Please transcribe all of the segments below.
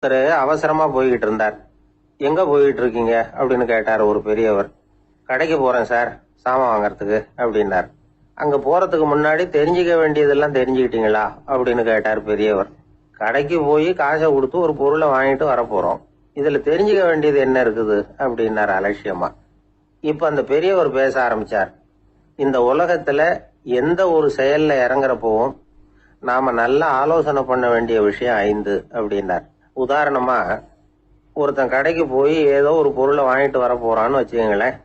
ஒருத்தர் அவசரமா போய்கிட்டு இருந்தார். எங்க போய்கிட்டு இருக்கீங்க அப்படின்னு கேட்டார் ஒரு பெரியவர். கடைக்கு போறேன் சார், சாமான் வாங்கறதுக்கு அப்படின்னார். அங்க போறதுக்கு முன்னாடி தெரிஞ்சுக்க வேண்டியதெல்லாம் தெரிஞ்சுக்கிட்டீங்களா அப்படின்னு கேட்டார் பெரியவர். கடைக்கு போய் காசை கொடுத்து ஒரு பொருளை வாங்கிட்டு வரப்போறோம், இதுல தெரிஞ்சுக்க வேண்டியது என்ன இருக்குது அப்படின்னார் அலட்சியமா. இப்ப அந்த பெரியவர் பேச ஆரம்பிச்சார். இந்த உலகத்துல எந்த ஒரு செயல்ல இறங்குறப்பவும் நாம நல்லா ஆலோசனை பண்ண வேண்டிய விஷயம் 5 அப்படின்னார். உதாரணமா, ஒருத்தன் கடைக்கு போய் ஏதோ ஒரு பொருளை வாங்கிட்டு வர போறான்னு வச்சுக்கங்களேன்.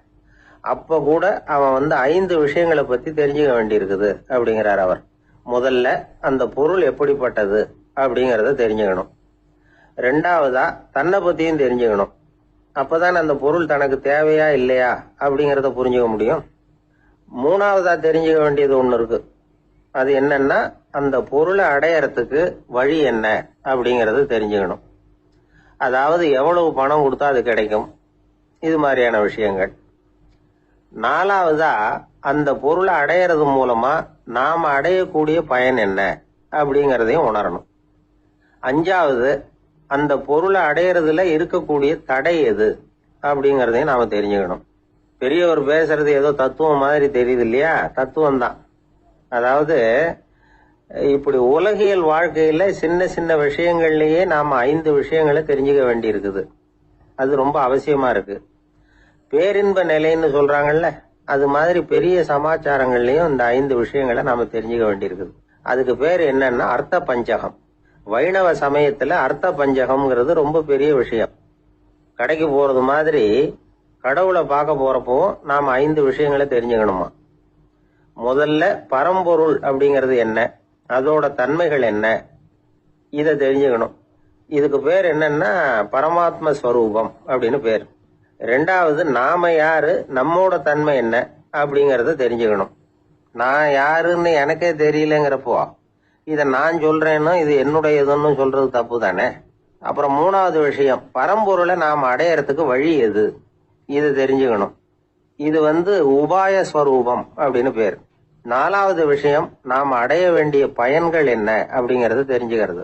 அப்ப கூட அவன் 5 விஷயங்களை பத்தி தெரிஞ்சுக்க வேண்டியிருக்குது அப்படிங்கிறார் அவர். முதல்ல அந்த பொருள் எப்படிப்பட்டது அப்படிங்கறத தெரிஞ்சுக்கணும். ரெண்டாவதா தன்னை பத்தியும் தெரிஞ்சுக்கணும். அப்பதான் அந்த பொருள் தனக்கு தேவையா இல்லையா அப்படிங்கறத புரிஞ்சுக்க முடியும். மூணாவதா தெரிஞ்சுக்க வேண்டியது ஒண்ணு இருக்கு. அது என்னன்னா, அந்த பொருளை அடையறதுக்கு வழி என்ன அப்படிங்கறது தெரிஞ்சுக்கணும். அதாவது எவ்வளவு பணம் கொடுத்தா அது கிடைக்கும், இது மாதிரியான விஷயங்கள். நாலாவதா அந்த பொருளை அடையறது மூலமா நாம அடையக்கூடிய பயன் என்ன அப்படிங்கறதையும் உணரணும். அஞ்சாவது, அந்த பொருளை அடையறதுல இருக்கக்கூடிய தடை எது அப்படிங்கறதையும் நாம தெரிஞ்சுக்கணும். பெரியவர் பேசுறது ஏதோ தத்துவம் மாதிரி தெரியுது இல்லையா? தத்துவம் தான். அதாவது இப்படி உலகியல் வாழ்க்கையில சின்ன சின்ன விஷயங்கள்லயே நாம 5 விஷயங்களை தெரிஞ்சுக்க வேண்டி இருக்குது. அது ரொம்ப அவசியமா இருக்கு. பேரின்ப நிலைன்னு சொல்றாங்கல்ல, அது மாதிரி பெரிய சமாச்சாரங்கள்லயும் இந்த 5 விஷயங்களை நாம தெரிஞ்சுக்க வேண்டியிருக்குது. அதுக்கு பேர் என்னன்னா அர்த்த பஞ்சகம். வைணவ சமயத்துல அர்த்த பஞ்சகம்ங்கிறது ரொம்ப பெரிய விஷயம். கடைக்கு போறது மாதிரி கடவுளை பார்க்க போறப்போ நாம 5 விஷயங்களை தெரிஞ்சுக்கணுமா. முதல்ல பரம்பொருள் அப்படிங்கிறது என்ன, அதோட தன்மைகள் என்ன, இதை தெரிஞ்சுக்கணும். இதுக்கு பேர் என்னன்னா பரமாத்ம ஸ்வரூபம் அப்படின்னு பேர். ரெண்டாவது, நாம யாரு, நம்மோட தன்மை என்ன அப்படிங்கறத தெரிஞ்சுக்கணும். நான் யாருன்னு எனக்கே தெரியலங்கிறப்போ இதை நான் சொல்றேன்னு இது என்னுடையதுன்னு சொல்றது தப்பு தானே. அப்புறம் மூணாவது விஷயம், பரம்பொருளை நாம் அடையறதுக்கு வழி எது, இது தெரிஞ்சுக்கணும். இது உபாய ஸ்வரூபம் அப்படின்னு பேர். நாலாவது விஷயம், நாம் அடைய வேண்டிய பயன்கள் என்ன அப்படிங்கறது தெரிஞ்சுக்கிறது.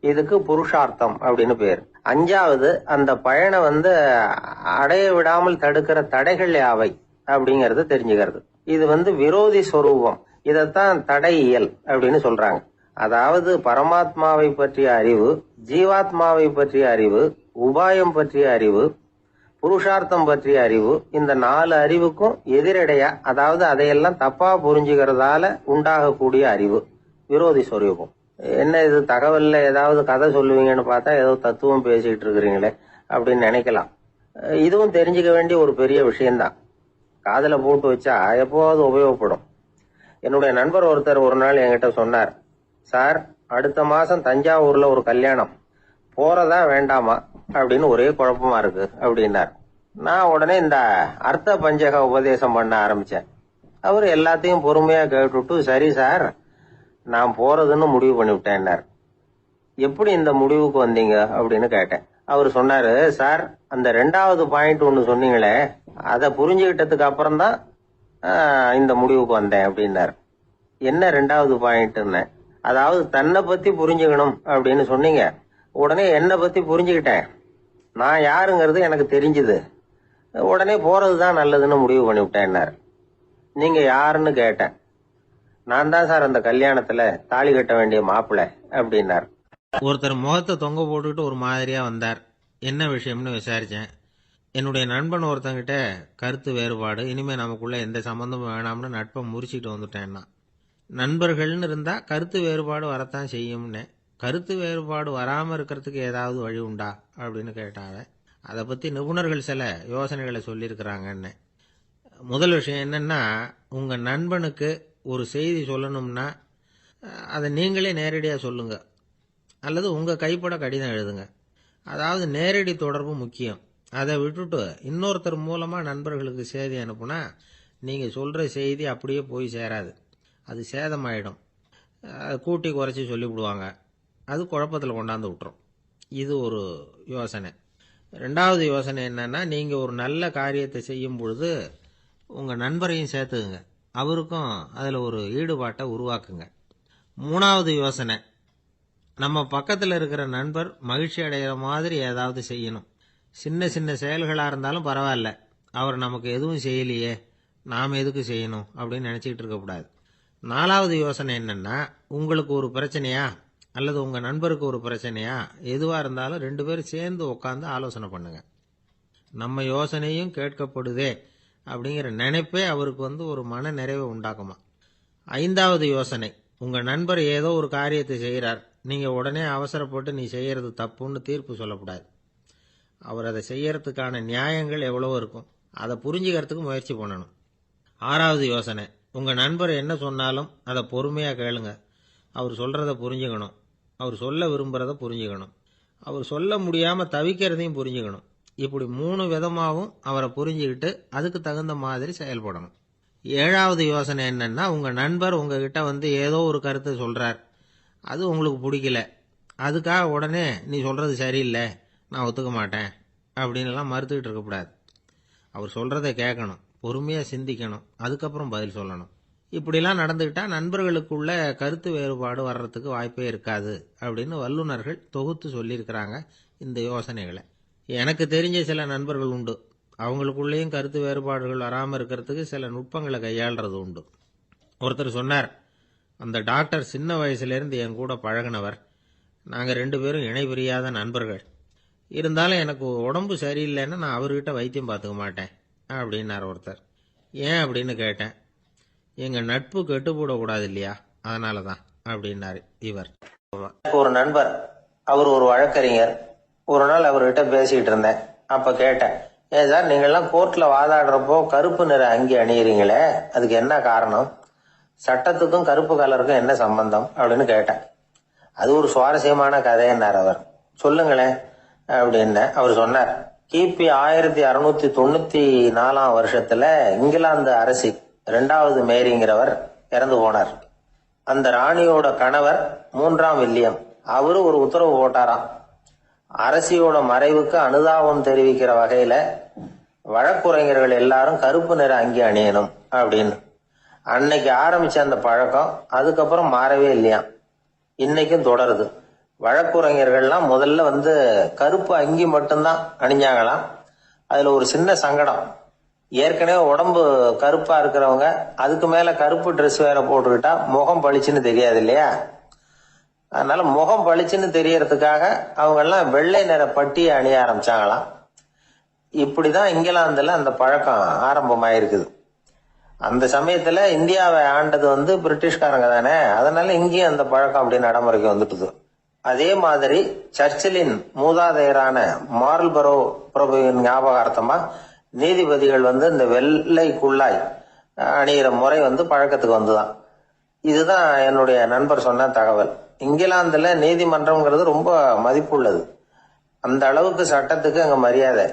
இதுக்கு புருஷார்த்தம் அப்படின்னு பேர். அஞ்சாவது, அந்த பயனை அடைய விடாமல் தடுக்கிற தடைகள் யாவை அப்படிங்கறது தெரிஞ்சுக்கிறது. இது விரோதி ஸ்வரூபம். இதத்தான் தடையியல் அப்படின்னு சொல்றாங்க. அதாவது பரமாத்மாவை பற்றிய அறிவு, ஜீவாத்மாவை பற்றிய அறிவு, உபாயம் பற்றிய அறிவு, புருஷார்த்தம் பற்றிய அறிவு, இந்த 4 அறிவுக்கும் எதிரடையா, அதாவது அதையெல்லாம் தப்பா புரிஞ்சுக்கிறதால உண்டாகக்கூடிய அறிவு விரோதி ஸ்வரூபம். என்ன இது தகவல்ல ஏதாவது கதை சொல்லுவீங்கன்னு பார்த்தா ஏதோ தத்துவம் பேசிட்டு இருக்கிறீங்களே அப்படின்னு நினைக்கலாம். இதுவும் தெரிஞ்சுக்க வேண்டிய ஒரு பெரிய விஷயம்தான். காதுல போட்டு வச்சா எப்போவாவது உபயோகப்படும். என்னுடைய நண்பர் ஒருத்தர் ஒரு நாள் என்கிட்ட சொன்னார், சார், அடுத்த மாசம் தஞ்சாவூர்ல ஒரு கல்யாணம், போறதா வேண்டாமா அப்படின்னு ஒரே குழப்பமா இருக்கு அப்படின்னார். நான் உடனே இந்த அர்த்த பஞ்சக உபதேசம் பண்ண ஆரம்பிச்சேன். அவர் எல்லாத்தையும் பொறுமையா கேட்டுட்டு, சரி சார், நான் போறதுன்னு முடிவு பண்ணிவிட்டேன்னார். எப்படி இந்த முடிவுக்கு வந்தீங்க அப்படின்னு கேட்டேன். அவர் சொன்னாரு, சார், அந்த 2வது பாயிண்ட் ஒன்னு சொன்னீங்களே, அதை புரிஞ்சுக்கிட்டதுக்கு அப்புறம் தான் இந்த முடிவுக்கு வந்தேன் அப்படின்னாரு. என்ன 2வது பாயிண்ட்னு? அதாவது தன்னை பத்தி புரிஞ்சுக்கணும் அப்படின்னு சொன்னீங்க. உடனே என்னை பத்தி புரிஞ்சுக்கிட்டேன், நான் யாருங்கிறது எனக்கு தெரிஞ்சுது, உடனே போறதுதான் நல்லதுன்னு முடிவு பண்ணிவிட்டேன்னாரு. நீங்க யாருன்னு கேட்டேன். நான் தான் சார் அந்த கல்யாணத்துல தாலி கட்ட வேண்டிய மாப்பிள்ளை அப்படின்னார். ஒருத்தர் முகத்தை தொங்க போட்டுக்கிட்டு ஒரு மாதிரியா வந்தார். என்ன விஷயம்னு விசாரிச்சேன். என்னுடைய நண்பன் ஒருத்தங்கிட்ட கருத்து வேறுபாடு, இனிமே நமக்குள்ள எந்த சம்பந்தமும் வேணாம்னு நட்பை முறிச்சிட்டு வந்துட்டேன்னா. நண்பர்கள்னு இருந்தா கருத்து வேறுபாடு வரத்தான் செய்யும்னு. கருத்து வேறுபாடு வராம இருக்கிறதுக்கு ஏதாவது வழி உண்டா அப்படின்னு கேட்டாங்க. அதை பத்தி நிபுணர்கள் சில யோசனைகளை சொல்லியிருக்கிறாங்கன்னு. முதல் விஷயம் என்னன்னா, உங்க நண்பனுக்கு ஒரு செய்தி சொல்லணும்னா அதை நீங்களே நேரடியாக சொல்லுங்க, அல்லது உங்க கைப்பட கடிதம் எழுதுங்க. அதாவது நேரடி தொடர்பு முக்கியம். அதை விட்டுட்டு இன்னொருத்தர் மூலமா நண்பர்களுக்கு செய்தி அனுப்புனா நீங்க சொல்ற செய்தி அப்படியே போய் சேராது, அது சேதமாயிடும். கூட்டி குறைச்சி சொல்லிவிடுவாங்க, அது குழப்பத்தில் கொண்டாந்து விட்டுரும். இது ஒரு யோசனை. 2வது யோசனை என்னன்னா, நீங்க ஒரு நல்ல காரியத்தை செய்யும் பொழுது உங்க நண்பரையும் சேர்த்துக்குங்க, அவருக்கும் அதுல ஒரு ஈடுபாட்டை உருவாக்குங்க. 3வது யோசனை, நம்ம பக்கத்தில் இருக்கிற நண்பர் மகிழ்ச்சி அடைகிற மாதிரி ஏதாவது செய்யணும். சின்ன சின்ன செயல்களாக இருந்தாலும் பரவாயில்ல, அவர் நமக்கு எதுவும் செய்யலையே, நாம் எதுக்கு செய்யணும் அப்படின்னு நினச்சிக்கிட்டு இருக்கக்கூடாது. 4வது யோசனை என்னென்னா, உங்களுக்கு ஒரு பிரச்சனையா அல்லது உங்கள் நண்பருக்கு ஒரு பிரச்சனையா, எதுவாக இருந்தாலும் 2 பேரும் சேர்ந்து உட்காந்து ஆலோசனை பண்ணுங்க. நம்ம யோசனையும் கேட்கப்படுதே அப்படிங்கிற நினைப்பே அவருக்கு ஒரு மன நிறைவை உண்டாக்குமா. 5வது யோசனை, உங்கள் நண்பர் ஏதோ ஒரு காரியத்தை செய்கிறார், நீங்கள் உடனே அவசரப்பட்டு நீ செய்கிறது தப்புன்னு தீர்ப்பு சொல்லக்கூடாது. அவர் அதை செய்யறதுக்கான நியாயங்கள் எவ்வளவோ இருக்கும், அதை புரிஞ்சுக்கிறதுக்கு முயற்சி பண்ணணும். 6வது யோசனை, உங்கள் நண்பர் என்ன சொன்னாலும் அதை பொறுமையாக கேளுங்க. அவர் சொல்கிறத புரிஞ்சுக்கணும், அவர் சொல்ல விரும்புகிறத புரிஞ்சுக்கணும், அவர் சொல்ல முடியாமல் தவிக்கிறதையும் புரிஞ்சுக்கணும். இப்படி 3 விதமாகவும் அவரை புரிஞ்சுக்கிட்டு அதுக்கு தகுந்த மாதிரி செயல்படணும். 7வது யோசனை என்னன்னா, உங்கள் நண்பர் உங்ககிட்ட ஏதோ ஒரு கருத்தை சொல்கிறார், அது உங்களுக்கு பிடிக்கல, அதுக்காக உடனே நீ சொல்கிறது சரியில்லை, நான் ஒத்துக்க மாட்டேன் அப்படின்லாம் மறுத்துக்கிட்டு இருக்கக்கூடாது. அவர் சொல்கிறத கேட்கணும், பொறுமையாக சிந்திக்கணும், அதுக்கப்புறம் பதில் சொல்லணும். இப்படிலாம் நடந்துக்கிட்டால் நண்பர்களுக்குள்ள கருத்து வேறுபாடு வர்றதுக்கு வாய்ப்பே இருக்காது அப்படின்னு வல்லுநர்கள் தொகுத்து சொல்லியிருக்கிறாங்க இந்த யோசனைகளை. எனக்கு தெரிஞ்ச சில நண்பர்கள் உண்டு, அவங்களுக்குள்ளேயும் கருத்து வேறுபாடுகள் வராமல் இருக்கிறதுக்கு சில நுட்பங்களை கையாளுறது உண்டு. ஒருத்தர் சொன்னார், அந்த டாக்டர் சின்ன வயசுலேருந்து என் கூட பழகினவர், நாங்கள் 2 பேரும் இணை பிரியாத நண்பர்கள், இருந்தாலும் எனக்கு உடம்பு சரியில்லைன்னா நான் அவர்கிட்ட வைத்தியம் பார்த்துக்க மாட்டேன் அப்படின்னார் ஒருத்தர். ஏன் அப்படின்னு கேட்டேன். எங்கள் நட்பு கெட்டுப்போடக்கூடாது இல்லையா, அதனால தான் அப்படின்னாரு இவர். ஒரு நண்பர், அவர் ஒரு வழக்கறிஞர். ஒரு நாள் அவர்கிட்ட பேசிக்கிட்டு இருந்தேன். அப்ப கேட்டேன், ஏன் சார் நீங்கள்லாம் கோர்ட்ல வாதாடுறப்போ கருப்பு நிற அங்கி அணியிறீங்களே, அதுக்கு என்ன காரணம்? சட்டத்துக்கும் கருப்பு கலருக்கும் என்ன சம்பந்தம் அப்படின்னு கேட்டேன். அது ஒரு சுவாரஸ்யமான கதைன்னார் அவர். சொல்லுங்களேன் அப்படின்னு அவர் சொன்னார். கிபி 1694 வருஷத்துல இங்கிலாந்து அரசி 2வது மேரிங்கிறவர் இறந்து போனார். அந்த ராணியோட கணவர் 3ஆம் வில்லியம், அவரு ஒரு உத்தரவு போட்டாராம், அரசியோட மறைவுக்கு அனுதாபம் தெரிவிக்கிற வகையில வழக்குரைஞர்கள் எல்லாரும் கருப்பு நிற அங்கி அணியணும் அப்படின்னு. அன்னைக்கு ஆரம்பிச்ச அந்த பழக்கம் அதுக்கப்புறம் மாறவே இல்லையாம், இன்னைக்கும் தொடருது. வழக்குரைஞர்கள்லாம் முதல்ல கருப்பு அங்கி மட்டும்தான் அணிஞ்சாங்களாம். அதுல ஒரு சின்ன சங்கடம், ஏற்கனவே உடம்பு கருப்பா இருக்கிறவங்க அதுக்கு மேல கருப்பு ட்ரெஸ் வேற போட்டுக்கிட்டா முகம் பளிச்சுன்னு தெரியாது இல்லையா, அதனால முகம் பளிச்சுன்னு தெரியறதுக்காக அவங்க எல்லாம் வெள்ளை நிற பட்டியை அணிய ஆரம்பிச்சாங்களாம். இப்படிதான் இங்கிலாந்துல அந்த பழக்கம் ஆரம்பமாயிருக்குது. அந்த சமயத்துல இந்தியாவை ஆண்டது பிரிட்டிஷ்காரங்க தானே, அதனால இங்கேயும் அந்த பழக்கம் அப்படி நடைமுறைக்கு வந்துட்டுது. அதே மாதிரி சர்ச்சிலின் மூதாதையரான மார்ல்பரோ பிரபுவின் ஞாபகார்த்தமா நீதிபதிகள் இந்த வெள்ளை குள்ளாய் அணிகிற முறை பழக்கத்துக்கு வந்துதான். இதுதான் என்னுடைய நண்பர் சொன்ன தகவல். இங்கிலாந்துல நீதிமன்றம்ங்கிறது ரொம்ப மதிப்புள்ளது. அந்த அளவுக்கு சட்டத்துக்கு அங்க மரியாதை.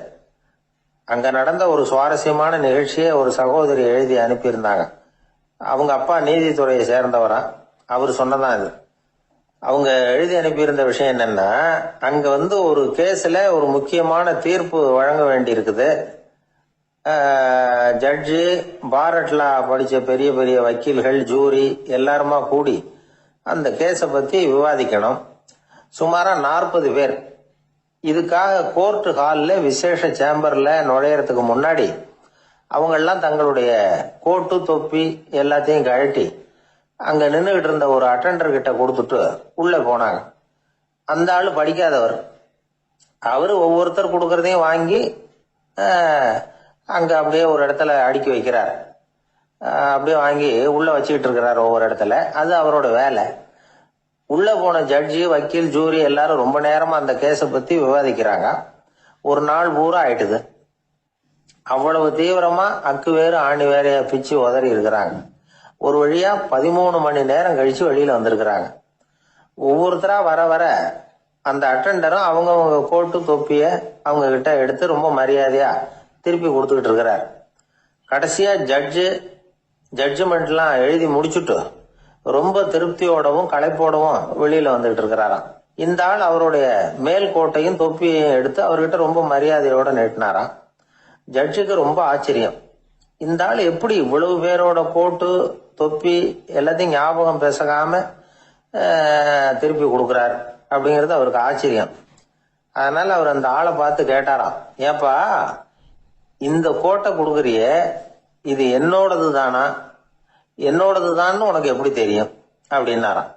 அங்க நடந்த ஒரு சுவாரஸ்யமான நிகழ்ச்சியை ஒரு சகோதரி எழுதி அனுப்பியிருந்தாங்க. அவங்க அப்பா நீதித்துறையை சேர்ந்தவரா, அவர் சொன்னதான் இது. அவங்க எழுதி அனுப்பியிருந்த விஷயம் என்னன்னா, அங்க ஒரு கேஸ்ல ஒரு முக்கியமான தீர்ப்பு வழங்க வேண்டி இருக்குது. ஜட்ஜு, பாரட்லா படிச்ச பெரிய பெரிய வக்கீல்கள், ஜூரி எல்லாருமா கூடி அந்த கேஸை பத்தி விவாதிக்கணும். சுமாரா 40 பேர். இதுக்காக கோர்ட் ஹால்ல விசேஷ சேம்பர்ல நுழையறதுக்கு முன்னாடி அவங்கெல்லாம் தங்களுடைய கோட்டு தொப்பி எல்லாத்தையும் கழட்டி அங்க நின்றுகிட்டு இருந்த ஒரு அட்டெண்டர் கிட்ட கொடுத்துட்டு உள்ள போனாங்க. அந்த ஆளு படிக்காதவர். அவரு ஒவ்வொருத்தர் கொடுக்கறதையும் வாங்கி அங்க அப்படியே ஒரு இடத்துல அடுக்கி வைக்கிறார். அப்படியே வாங்கி உள்ள வச்சுக்கிட்டு இருக்கிறார் ஒவ்வொரு இடத்துல. அது அவரோட வேலை. உள்ள போன ஜட்ஜி, வக்கீல், ஜூரி எல்லாரும் ரொம்ப நேரமா அந்த கேஸை பத்தி விவாதிக்கிறாங்க. ஒரு நாள் பூரா ஆயிட்டுது. அவ்வளவு தீவிரமா அக்கு வேறு ஆணி வேறைய பிச்சு உதறி இருக்கிறாங்க. ஒரு வழியா 13 மணி நேரம் கழிச்சு வெளியில வந்திருக்கிறாங்க. ஒவ்வொருத்தரா வர வர அந்த அட்டெண்டரும் அவங்க கோட்டு தொப்பிய அவங்க கிட்ட எடுத்து ரொம்ப மரியாதையா திருப்பி கொடுத்துக்கிட்டு இருக்கிறார். கடைசியா ஜட்ஜ்மெண்ட்லாம் எழுதி முடிச்சுட்டு ரொம்ப திருப்தியோடவும் களைப்போடவும் வெளியில வந்துகிட்டு இருக்கிறாராம். இந்த ஆள் அவருடைய மேல் கோட்டையும் தொப்பியையும் எடுத்து அவர்கிட்ட ரொம்ப மரியாதையோட நீட்டினாராம். ஜட்ஜுக்கு ரொம்ப ஆச்சரியம். இந்த ஆள் எப்படி இவ்வளவு பேரோட கோட்டு தொப்பி எல்லாத்தையும் ஞாபகம் பேசாம திருப்பி கொடுக்குறார் அப்படிங்கிறது அவருக்கு ஆச்சரியம். அதனால அவர் அந்த ஆளை பார்த்து கேட்டாராம், ஏப்பா இந்த கோட்டை கொடுக்குறிய இது என்னோடது தானா, என்னோடது தான்னு உனக்கு எப்படி தெரியும் அப்படின்னாராம்.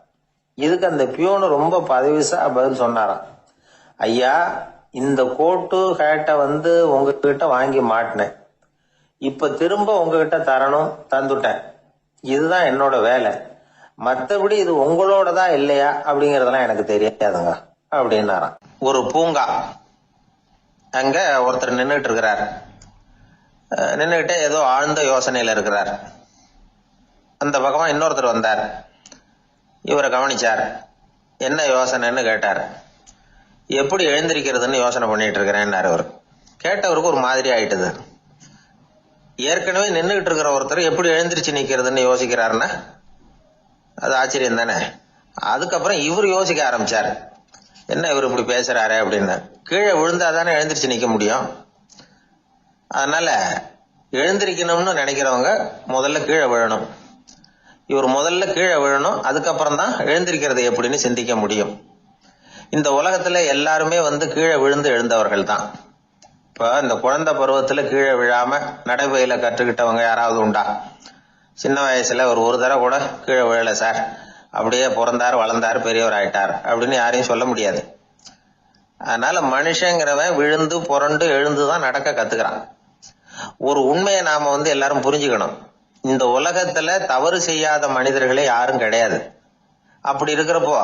இதுக்கு அந்த பியூனு ரொம்ப பதவிசா பதில் சொன்னாராம், ஐயா இந்த கோட்டு ஹேட்டை உங்ககிட்ட வாங்கி மாட்டினேன், இப்ப திரும்ப உங்ககிட்ட தரணும், தந்துட்டேன், இதுதான் என்னோட வேலை, மற்றபடி இது உங்களோடதா இல்லையா அப்படிங்கறதெல்லாம் எனக்கு தெரியாதுங்க அப்படின்னாராம். ஒரு பூங்கா, அங்க ஒருத்தர் நின்றுட்டு இருக்கிறார். நின்றுகிட்டே ஏதோ ஆழ்ந்த யோசனையில இருக்கிறார். அந்த பக்கமா இன்னொருத்தர் வந்தார். இவரை கவனிச்சார். என்ன யோசனைன்னு கேட்டார். எப்படி எழுந்திருக்கிறதுன்னு யோசனை பண்ணிட்டு இருக்கிறேன்னாரு அவர். கேட்டவருக்கு ஒரு மாதிரி ஆயிட்டுது. ஏற்கனவே நின்றுகிட்டு இருக்கிற ஒருத்தர் எப்படி எழுந்திருச்சு நிக்கிறதுன்னு யோசிக்கிறாருன்னா அது ஆச்சரியம் தானே. அதுக்கப்புறம் இவர் யோசிக்க ஆரம்பிச்சார், என்ன இவர் இப்படி பேசுறாரு அப்படின்னு. கீழே விழுந்தாதானே எழுந்திருச்சு நிக்க முடியும். அதனால எழுந்திருக்கணும்னு நினைக்கிறவங்க முதல்ல கீழே விழணும். இவர் முதல்ல கீழே விழணும், அதுக்கப்புறம் தான் எழுந்திருக்கிறது எப்படின்னு சிந்திக்க முடியும். இந்த உலகத்துல எல்லாருமே கீழே விழுந்து எழுந்தவர்கள் தான். இப்ப இந்த குழந்தை பருவத்துல கீழே விழாம நடைபயில கற்றுக்கிட்டவங்க யாராவது உண்டா? சின்ன வயசுல ஒரு தடவை கூட கீழே விழல சார், அப்படியே பிறந்தார் வளர்ந்தார் பெரியவர் ஆயிட்டார் அப்படின்னு யாரையும் சொல்ல முடியாது. அதனால மனுஷங்கிறவன் விழுந்து புரண்டு எழுந்துதான் நடக்க கத்துக்கிறான். ஒரு உண்மையை நாம எல்லாரும் புரிஞ்சுக்கணும். இந்த உலகத்துல தவறு செய்யாத மனிதர்களே யாரும் கிடையாது. அப்படி இருக்கிறப்போ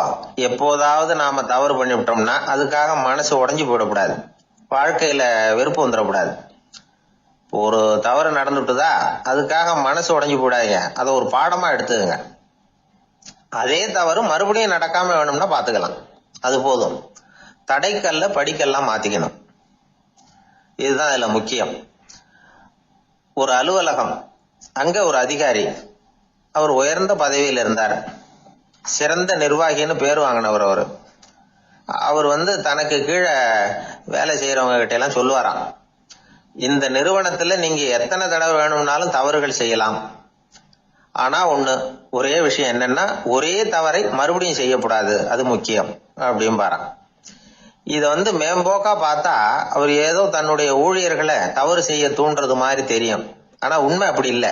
எப்போதாவது நாம தவறு பண்ணிவிட்டோம்னா அதுக்காக மனசு உடைஞ்சு போயிடக்கூடாது, வாழ்க்கையில வெறுப்பு வந்துடக்கூடாது. ஒரு தவறு நடந்துட்டுதா அதுக்காக மனசு உடைஞ்சு போடாதீங்க, அதை ஒரு பாடமா எடுத்துக்கங்க. அதே தவறு மறுபடியும் நடக்காம வேணும்னா பாத்துக்கலாம், அது போதும். தடைக்கல்ல படிக்கெல்லாம் மாத்திக்கணும், இதுதான் இதுல முக்கியம். ஒரு அலுவலகம், அங்க ஒரு அதிகாரி, அவர் உயர்ந்த பதவியில் இருந்தார், சிறந்த நிர்வாகின்னு பேர் வாங்கினவர். அவர் தனக்கு கீழே வேலை செய்யறவங்க கிட்ட எல்லாம் சொல்லுவாராம், இந்த நிறுவனத்துல நீங்க எத்தனை தடவை வேணும்னாலும் தவறுகள் செய்யலாம், ஆனா ஒரே விஷயம் என்னன்னா ஒரே தவறை மறுபடியும் செய்யக்கூடாது, அது முக்கியம் அப்படின்பாராம். இத மேம்போக்கா பார்த்தா அவர் ஏதோ தன்னுடைய ஊழியர்களை தவறு செய்ய தூண்டுறது மாதிரி தெரியும். ஆனா உண்மை அப்படி இல்லை.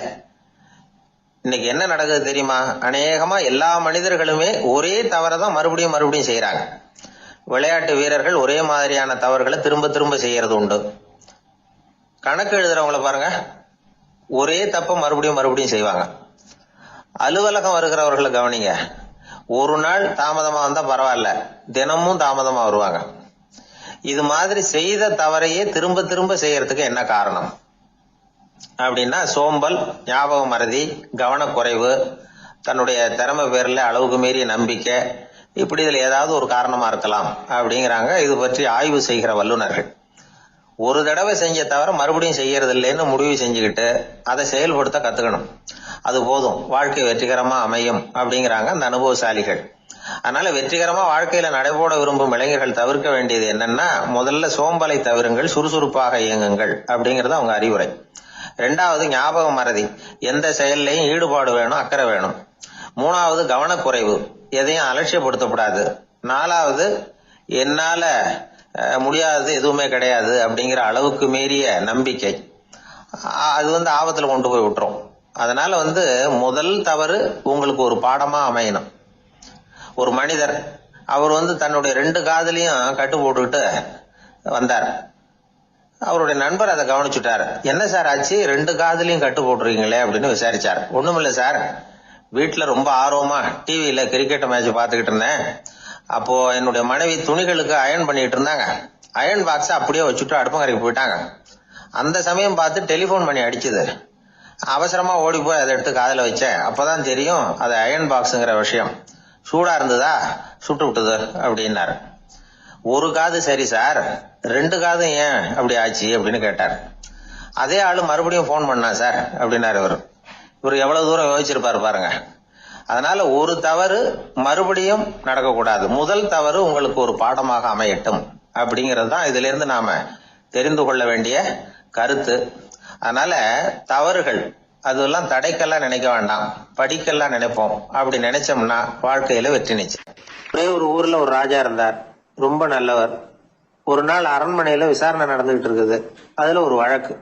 இன்னைக்கு என்ன நடக்குது தெரியுமா? அநேகமா எல்லா மனிதர்களுமே ஒரே தவறை தான் மறுபடியும் மறுபடியும் செய்யறாங்க. விளையாட்டு வீரர்கள் ஒரே மாதிரியான தவறுகளை திரும்ப திரும்ப செய்யறது உண்டு. கணக்கு எழுதுறவங்களை பாருங்க, ஒரே தப்ப மறுபடியும் மறுபடியும் செய்வாங்க. அலுவலகம் வருகிறவர்களை கவனிங்க, ஒரு நாள் தாமதமா வந்தா பரவாயில்ல, தினமும் தாமதமா வருவாங்க. இது மாதிரி செய்த தவறையே திரும்ப திரும்ப செய்யறதுக்கு என்ன காரணம் அப்படின்னா சோம்பல், ஞாபக மறதி, கவனக்குறைவு, தன்னுடைய திறமை பேர்ல அளவுக்கு மீறிய நம்பிக்கை, இப்படி இதுல ஏதாவது ஒரு காரணமா இருக்கலாம் அப்படிங்கிறாங்க இது பற்றி ஆய்வு செய்கிற வல்லுநர்கள். ஒரு தடவை செஞ்ச தவிர மறுபடியும் செய்யறது இல்லைன்னு முடிவு செஞ்சுக்கிட்டு அதை செயல்படுத்த கத்துக்கணும், அது போதும், வாழ்க்கை வெற்றிகரமா அமையும் அப்படிங்கிறாங்க அந்த அனுபவசாலிகள். அதனால வெற்றிகரமா வாழ்க்கையில நடைபோட விரும்பும் இளைஞர்கள் தவிர்க்க வேண்டியது என்னன்னா, முதல்ல சோம்பலை தவிருங்கள், சுறுசுறுப்பாக இயங்குங்கள் அப்படிங்கறது அவங்க அறிவுரை. ரெண்டாவது ஞாபக மறதி, எந்த செயல்லையும் ஈடுபாடு வேணும், அக்கறை வேணும். மூணாவது கவனக்குறைவு, எதையும் அலட்சியப்படுத்தக்கூடாது. நாலாவது என்னால முடியாதது எதுவுமே கிடையாது அப்படிங்கிற அளவுக்கு மீறிய நம்பிக்கை, அது ஆபத்துல கொண்டு போய் விட்டுரும். அதனால முதல் தவறு உங்களுக்கு ஒரு பாடமா அமையணும். ஒரு மனிதர் அவர் தன்னுடைய 2 காதுலையும் கட்டு போட்டுக்கிட்டு வந்தார். அவருடைய நண்பர் அதை கவனிச்சுட்டாரு. என்ன சார் ஆச்சு, 2 காதுலையும் கட்டு போட்டுருக்கீங்களே அப்படின்னு விசாரிச்சார். ஒண்ணுமில்ல சார், வீட்டுல ரொம்ப ஆர்வமா டிவியில கிரிக்கெட் மேட்ச் பாத்துக்கிட்டு இருந்தேன். அப்போ என்னுடைய மனைவி துணிகளுக்கு அயன் பண்ணிட்டு இருந்தாங்க. அயன் பாக்ஸ் அப்படியே வச்சுட்டு அடுப்பங்கரைக்கு போயிட்டாங்க. அந்த சமயம் பார்த்து டெலிபோன் பண்ணி அடிச்சுது. அவசரமா ஓடி போய் அதை எடுத்து காதுல வச்சேன். அப்பதான் தெரியும் அது அயன் பாக்ஸ்ங்கிற விஷயம். சூடா இருந்ததா, சுட்டு விட்டுது அப்படின்னாரு. ஒரு காது சரி சார், 2 காதும் ஏன் அப்படி ஆச்சு அப்படின்னு கேட்டார். அதே ஆளு மறுபடியும் போன் பண்ணா சார் அப்படின்னாரு. இவர் எவ்வளவு தூரம் யோசிச்சிருப்பாரு பாருங்க. அதனால ஒரு தவறு மறுபடியும் நடக்கக்கூடாது, முதல் தவறு உங்களுக்கு ஒரு பாடமாக அமையட்டும் அப்படிங்கிறது தான் இதுல இருந்து நாம தெரிந்து கொள்ள வேண்டிய கருத்து. அதனால தவறுகள் அதெல்லாம் தடைக்கெல்லாம் நினைக்க வேண்டாம், படிக்கெல்லாம் நினைப்போம். அப்படி நினைச்சோம்னா வாழ்க்கையில வெற்றி நிச்சயம். ஒரே ஒரு ஊர்ல ஒரு ராஜா இருந்தார், ரொம்ப நல்லவர். ஒரு நாள் அரண்மனையில விசாரணை நடந்துகிட்டு இருக்குது. அதுல ஒரு வழக்கு.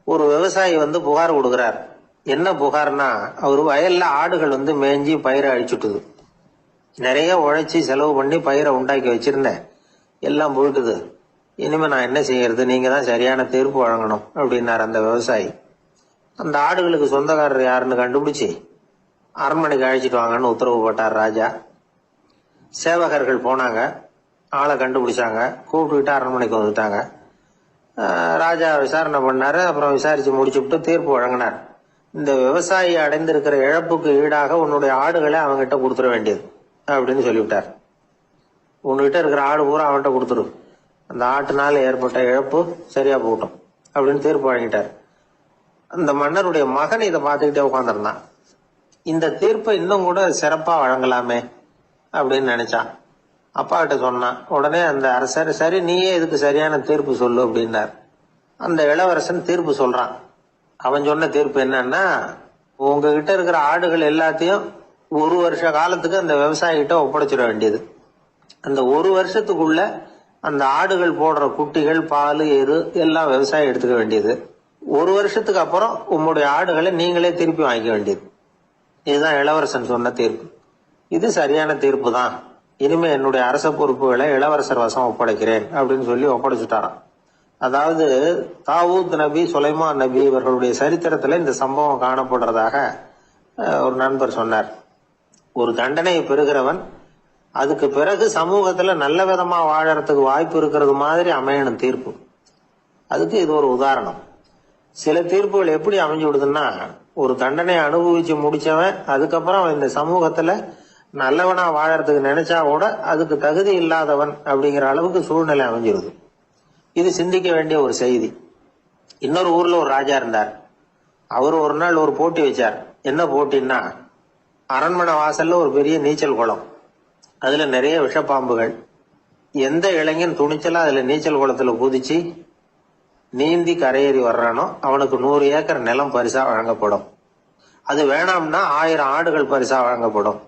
ஒரு விவசாயி புகார் கொடுக்கிறார். என்ன புகார்னா, அவரு வயல்ல ஆடுகள் மேய்ஞ்சி பயிரை அழிச்சுட்டுது. நிறைய உழைச்சி செலவு பண்ணி பயிரை உண்டாக்கி வச்சிருந்தேன், எல்லாம் போயிட்டுது. இனிமே நான் என்ன செய்யறது, நீங்க தான் சரியான தீர்ப்பு வழங்கணும் அப்படின்னார் அந்த விவசாயி. அந்த ஆடுகளுக்கு சொந்தக்காரர் யாருன்னு கண்டுபிடிச்சு அரண்மனைக்கு அழைச்சிட்டு வாங்கன்னு உத்தரவு போட்டார் ராஜா. சேவகர்கள் போனாங்க, ஆளை கண்டுபிடிச்சாங்க, கூப்பிட்டுக்கிட்டு அரண்மனைக்கு வந்துட்டாங்க. ராஜா விசாரணை பண்ணாரு. அப்புறம் விசாரிச்சு முடிச்சுட்டு தீர்ப்பு வழங்கினார். இந்த விவசாயி அடைந்திருக்கிற இழப்புக்கு ஈடாக உன்னுடைய ஆடுகளை அவன்கிட்ட கொடுத்துட வேண்டியது அப்படின்னு சொல்லிவிட்டார். உன்கிட்ட இருக்கிற ஆடு பூரா அவன்கிட்ட கொடுத்துரு, அந்த ஆட்டுனால ஏற்பட்ட இழப்பு சரியா போகட்டும் அப்படின்னு தீர்ப்பு வழங்கிட்டார். அந்த மன்னருடைய மகன் இதை பார்த்துக்கிட்டே உட்காந்துருந்தான். இந்த தீர்ப்பை இன்னும் கூட சிறப்பா வழங்கலாமே அப்படின்னு நினைச்சான். அப்பா கிட்ட சொன்னான். உடனே அந்த அரசர், சரி நீயே இதுக்கு சரியான தீர்ப்பு சொல்லு அப்படின்னார். அந்த இளவரசன் தீர்ப்பு சொல்றான். அவன் சொன்ன தீர்ப்பு என்னன்னா, உங்ககிட்ட இருக்கிற ஆடுகள் எல்லாத்தையும் ஒரு வருஷ காலத்துக்கு அந்த விவசாயி கிட்ட ஒப்படைச்சிட வேண்டியது. அந்த ஒரு வருஷத்துக்குள்ள அந்த ஆடுகள் போடுற குட்டிகள், பால், எரு எல்லாம் விவசாயி எடுத்துக்க வேண்டியது. ஒரு வருஷத்துக்கு அப்புறம் உங்களுடைய ஆடுகளை நீங்களே திருப்பி வாங்கிக்க வேண்டியது. இதுதான் இளவரசன் சொன்ன தீர்ப்பு. இது சரியான தீர்ப்பு தான். இனிமே என்னுடைய அரச பொறுப்புகளை இளவரசர் வசம் ஒப்படைக்கிறேன் அப்படின்னு சொல்லி ஒப்படைச்சுட்டாராம். அதாவது தாவூத் நபி, சுலைமான் நபி இவர்களுடைய சரித்திரத்துல இந்த சம்பவம் காணப்படுறதாக ஒரு நண்பர் சொன்னார். ஒரு தண்டனையை பெறுகிறவன் அதுக்கு பிறகு சமூகத்துல நல்ல விதமா வாழறதுக்கு வாய்ப்பு இருக்கிறது மாதிரி அமையணும் தீர்ப்பு. அதுக்கு இது ஒரு உதாரணம். சில தீர்ப்புகள் எப்படி அமைஞ்சு விடுதுன்னா, ஒரு தண்டனையை அனுபவிச்சு முடிச்சவன் அதுக்கப்புறம் இந்த சமூகத்துல நல்லவனா வாழறதுக்கு நினைச்சா கூட அதுக்கு தகுதி இல்லாதவன் அப்படிங்கிற அளவுக்கு சூழ்நிலை அமைஞ்சிருது. இது சிந்திக்க வேண்டிய ஒரு செய்தி. இன்னொரு ஊர்ல ஒரு ராஜா இருந்தார். அவரு ஒரு நாள் ஒரு போட்டி வச்சார். என்ன போட்டின்னா, அரண்மனை வாசல்ல ஒரு பெரிய நீச்சல் குளம், அதுல நிறைய விஷப்பாம்புகள். எந்த இளைஞன் துணிச்சலா அதுல நீச்சல் குளத்துல குதிச்சு நீந்தி கரையேறி வர்றானோ அவனுக்கு 100 ஏக்கர் நிலம் பரிசா வழங்கப்படும். அது வேணாம்னா 1000 ஆடுகள் பரிசா வழங்கப்படும்.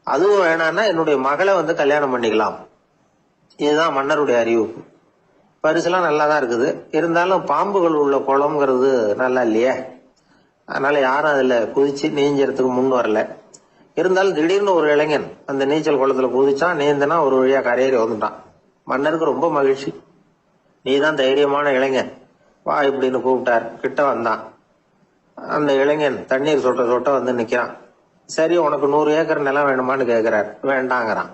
அதுவும் வேணாம்னா என்னுடைய மகளை கல்யாணம் பண்ணிக்கலாம். இதுதான் மன்னருடைய அறிவிப்பு. பரிசுலாம் நல்லா தான் இருக்குது, இருந்தாலும் பாம்புகள் உள்ள குளம்ங்கிறது நல்லா இல்லையே. அதனால யாரும் அதுல குதிச்சு நீஞ்சறதுக்கு முன் வரல. இருந்தாலும் திடீர்னு ஒரு இளைஞன் அந்த நீச்சல் குளத்துல குதிச்சான், நீந்தனா ஒரு வழியா கரையேறி வந்துட்டான். மன்னருக்கு ரொம்ப மகிழ்ச்சி. நீதான் தைரியமான இளைஞன், வா இப்படின்னு கூப்பிட்டார். கிட்ட வந்தான். அந்த இளைஞன் தண்ணீர் சொட்ட சொட்ட நிக்கிறான். சரி, உனக்கு 100 ஏக்கர் நிலம் வேணுமான்னு கேட்கிறார். வேண்டாங்கிறான்.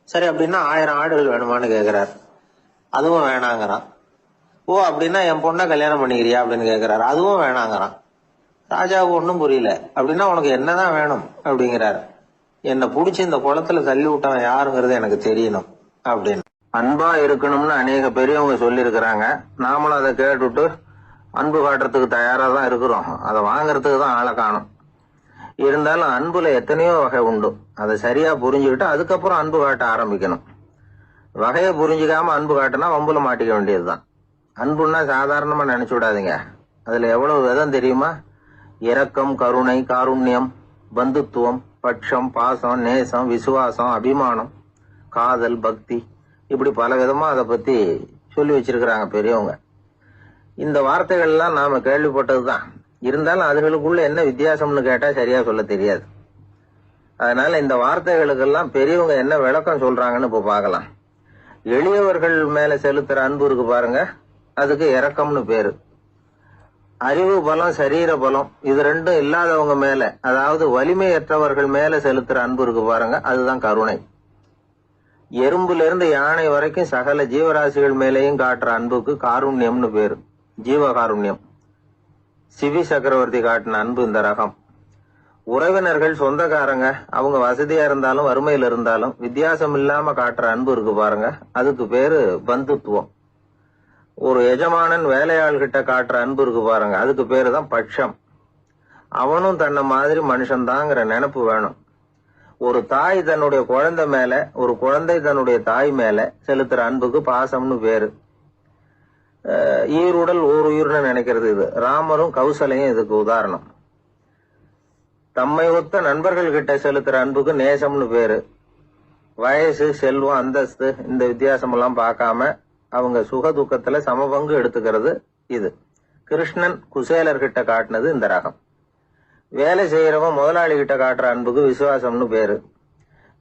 சரி, அப்படின்னா 1000 ஆடுகள் வேணுமான்னு கேட்கிறார். அதுவும் வேணாங்கிறான். ஓ, அப்படின்னா என் பொண்ணை கல்யாணம் பண்ணிக்கிறியா அப்படின்னு கேட்கிறாரு. அதுவும் வேணாங்கிறான். ராஜாவுக்கு ஒன்றும் புரியல. அப்படின்னா உனக்கு என்னதான் வேணும் அப்படிங்கிறார். என்னை புடிச்சு இந்த குளத்துல தள்ளி விட்டவன் யாருங்கிறது எனக்கு தெரியணும் அப்படின்னு. அன்பா இருக்கணும்னு அநேக பெரியவங்க சொல்லி இருக்கிறாங்க. நாமளும் அதை கேட்டுட்டு அன்பு காட்டுறதுக்கு தயாரா தான் இருக்கிறோம். அதை வாங்கறதுக்கு தான் ஆளை காணும். இருந்தாலும் அன்புல எத்தனையோ வகை உண்டு. அதை சரியா புரிஞ்சுக்கிட்டு அதுக்கப்புறம் அன்பு காட்ட ஆரம்பிக்கணும். வகையை புரிஞ்சுக்காம அன்பு காட்டினா வம்புல மாட்டிக்க வேண்டியதுதான். அன்புன்னா சாதாரணமா நினைச்சு விடாதீங்க. அதுல எவ்வளவு விதம் தெரியுமா? இரக்கம், கருணை, காருண்யம், பந்துத்துவம், பட்சம், பாசம், நேசம், விசுவாசம், அபிமானம், காதல், பக்தி, இப்படி பல விதமா அதை பத்தி சொல்லி வச்சிருக்கிறாங்க பெரியவங்க. இந்த வார்த்தைகள் எல்லாம் நாம கேள்விப்பட்டதுதான். இருந்தாலும் அதுகளுக்குள்ள என்ன வித்தியாசம்னு கேட்டா சரியா சொல்ல தெரியாது. அதனால இந்த வார்த்தைகளுக்கெல்லாம் பெரியவங்க என்ன விளக்கம் சொல்றாங்கன்னு இப்ப பார்க்கலாம். எளியவர்கள் மேல செலுத்துற அன்பு இருக்கு பாருங்க, அதுக்கு இரக்கம்னு பேரு. அறிவு பலம், சரீர பலம், இது ரெண்டும் இல்லாதவங்க மேல, அதாவது வலிமையற்றவர்கள் மேல செலுத்துற அன்பு இருக்கு பாருங்க, அதுதான் கருணை. எறும்புல இருந்து யானை வரைக்கும் சகல ஜீவராசிகள் மேலேயும் காட்டுற அன்புக்கு காருண்யம்னு பேரு, ஜீவகாருண்யம். சிவி சக்கரவர்த்தி காட்டின அன்பு இந்த ரகம். உறவினர்கள், சொந்தக்காரங்க, அவங்க வசதியா இருந்தாலும் வறுமையில இருந்தாலும் வித்தியாசம் இல்லாம காட்டுற அன்பு இருக்கு பாருங்க, அதுக்கு பேரு பந்துத்துவம். ஒரு எஜமானன் வேலையாள்கிட்ட காட்டுற அன்பு இருக்கு பாருங்க, அதுக்கு பேரு தான் பட்சம். அவனும் தன்னை மாதிரி மனுஷன்தாங்கிற நினைப்பு வேணும். ஒரு தாய் தன்னுடைய குழந்தை மேல, ஒரு குழந்தை தன்னுடைய தாய் மேல செலுத்துற அன்புக்கு பாசம்னு பேரு. ஈருடல் ஓர் உயிர்னு நினைக்கிறது இது. ராமரும் கௌசலையும் இதுக்கு உதாரணம். தம்மை ஒத்த நண்பர்கள் கிட்ட செலுத்துற அன்புக்கு நேசம்னு பேரு. வயசு, செல்வம், அந்தஸ்து இந்த வித்தியாசம் எல்லாம் பார்க்காம அவங்க சுக துக்கத்துல சமபங்கு எடுத்துக்கிறது இது. கிருஷ்ணன் குசேலர்கிட்ட காட்டினது இந்த ரகம். வேலை செய்யறவன் முதலாளி கிட்ட காட்டுற அன்புக்கு விசுவாசம்னு பேரு.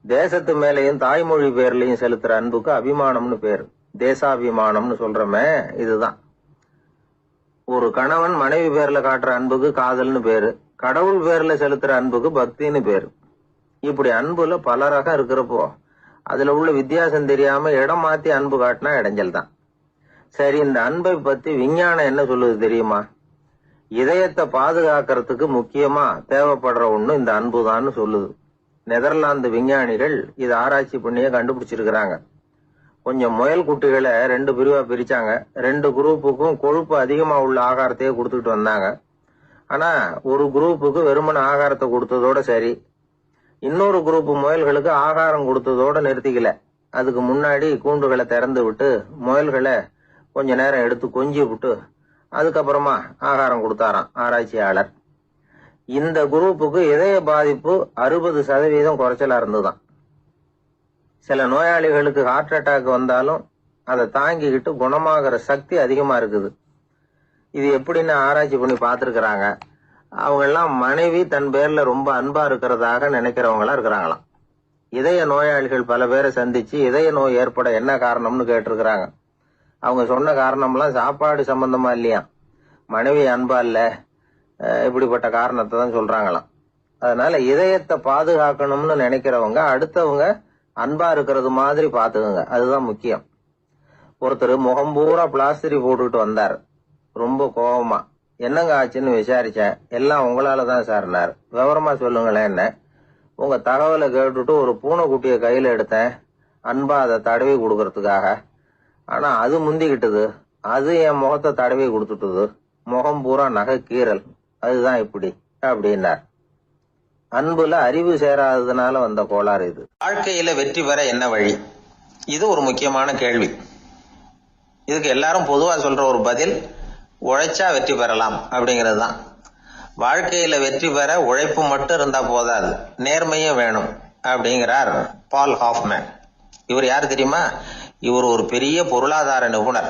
தேசத்து மேலையும் தாய்மொழி பேர்லயும் செலுத்துற அன்புக்கு அபிமானம்னு பேரு. தேசாபிமானம்னு சொல்றமே இதுதான். ஒரு கணவன் மனைவி பேர்ல காட்டுற அன்புக்கு காதல்னு பேரு. கடவுள் பேர்ல செலுத்துற அன்புக்கு பக்தின்னு பேரு. இப்படி அன்புல பல ரகம் இருக்கிறப்போ அதுல உள்ள வித்தியாசம் தெரியாம இடம் மாத்தி அன்பு காட்டினா இடைஞ்சல் தான். சரி, இந்த அன்பை பத்தி விஞ்ஞானம் என்ன சொல்லுது தெரியுமா? இதயத்தை பாதுகாக்கிறதுக்கு முக்கியமா தேவைப்படுற ஒண்ணு இந்த அன்புதான்னு சொல்லுது. நெதர்லாந்து விஞ்ஞானிகள் இதை ஆராய்ச்சி பண்ணியே கண்டுபிடிச்சிருக்கிறாங்க. கொஞ்சம் முயல் குட்டிகளை 2 பிரிவா பிரிச்சாங்க. 2 குரூப்புக்கும் கொழுப்பு அதிகமா உள்ள ஆகாரத்தையே கொடுத்துட்டு வந்தாங்க. ஆனா ஒரு குரூப்புக்கு வெறுமன ஆகாரத்தை கொடுத்ததோட சரி, இன்னொரு குரூப் முயல்களுக்கு ஆகாரம் கொடுத்ததோட நிறுத்திக்கல. அதுக்கு முன்னாடி கூண்டுகளை திறந்து விட்டு முயல்களை கொஞ்ச நேரம் எடுத்து கொஞ்சி விட்டு அதுக்கப்புறமா ஆகாரம் கொடுத்தாராம் ஆராய்ச்சியாளர். இந்த குரூப்புக்கு இதய பாதிப்பு 60% குறைச்சலா இருந்துதான். சில நோயாளிகளுக்கு ஹார்ட் அட்டாக் வந்தாலும் அதை தாங்கிக்கிட்டு குணமாகிற சக்தி அதிகமா இருக்குது. இது எப்படின்னு ஆராய்ச்சி பண்ணி பார்த்துருக்கிறாங்க. அவங்க எல்லாம் மனைவி தன் பேர்ல ரொம்ப அன்பா இருக்கிறதாக நினைக்கிறவங்களா இருக்கிறாங்களாம். இதய நோயாளிகள் பல பேரை சந்திச்சு இதய நோய் ஏற்பட என்ன காரணம்னு கேட்டிருக்கிறாங்க. அவங்க சொன்ன காரணம்லாம் சாப்பாடு சம்பந்தமா இல்லையா, மனைவி அன்பா இல்ல, இப்படிப்பட்ட காரணத்தை தான் சொல்றாங்களாம். அதனால இதயத்தை பாதுகாக்கணும்னு நினைக்கிறவங்க அடுத்தவங்க அன்பா இருக்கிறது மாதிரி பாத்துக்குங்க, அதுதான் முக்கியம். ஒருத்தர் முகம் பூரா பிளாஸ்டரி போட்டுக்கிட்டு வந்தார். ரொம்ப கோபமா, என்னங்க ஆச்சுன்னு விசாரிச்சேன். எல்லாம் உங்களாலதான் சார்னார். விவரமா சொல்லுங்களேன். என்ன உங்க தகவலை கேட்டுட்டு ஒரு பூனைக்குட்டியை கையில எடுத்தேன், அன்பா அதை தடவி கொடுக்கறதுக்காக. ஆனா அது முந்திக்கிட்டது, அது என் முகத்தை தடவி கொடுத்துட்டுது, முகம் பூரா நகை கீறல், அதுதான் இப்படி அப்படின்னார். அன்புல அறிவு சேராததுனால வந்த கோளாறு இது. வாழ்க்கையில வெற்றி பெற என்ன வழி? இது ஒரு முக்கியமான கேள்வி. இதுக்கு எல்லாரும் பொதுவா சொல்ற ஒரு பதில், உழைச்சா வெற்றி பெறலாம் அப்படிங்கிறது தான். வாழ்க்கையில வெற்றி பெற உழைப்பு மட்டும் இருந்தா போதாது, நேர்மையும் வேணும் அப்படிங்கிறார் பால் ஹாஃப்மேன். இவர் யாரு தெரியுமா? இவர் ஒரு பெரிய பொருளாதார நிபுணர்.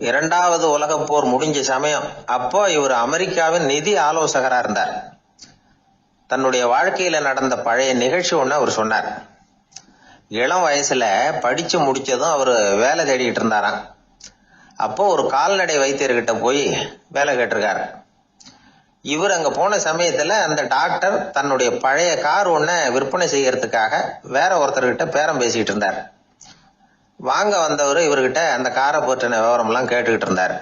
2வது உலகப் போர் முடிஞ்ச சமயம் அப்போ இவர் அமெரிக்காவின் நிதி ஆலோசகரா இருந்தார். தன்னுடைய வாழ்க்கையில நடந்த பழைய நிகழ்ச்சி ஒண்ணு அவர் சொன்னார். இளம் வயசுல படிச்சு முடிச்சதும் அவர் வேலை தேடிக்கிட்டு இருந்தாராம். அப்போ ஒரு கால்நடை வைத்தியர்கிட்ட போய் வேலை கேட்டிருக்காரு. இவர் அங்க போன சமயத்துல அந்த டாக்டர் தன்னுடைய பழைய கார் ஒன்ன விற்பனை செய்யறதுக்காக வேற ஒருத்தர்கிட்ட பேரம் பேசிட்டு இருந்தார். வாங்க வந்தவர் இவர்கிட்ட அந்த காரை பற்றின விவரம் எல்லாம் கேட்டுக்கிட்டு இருந்தார்.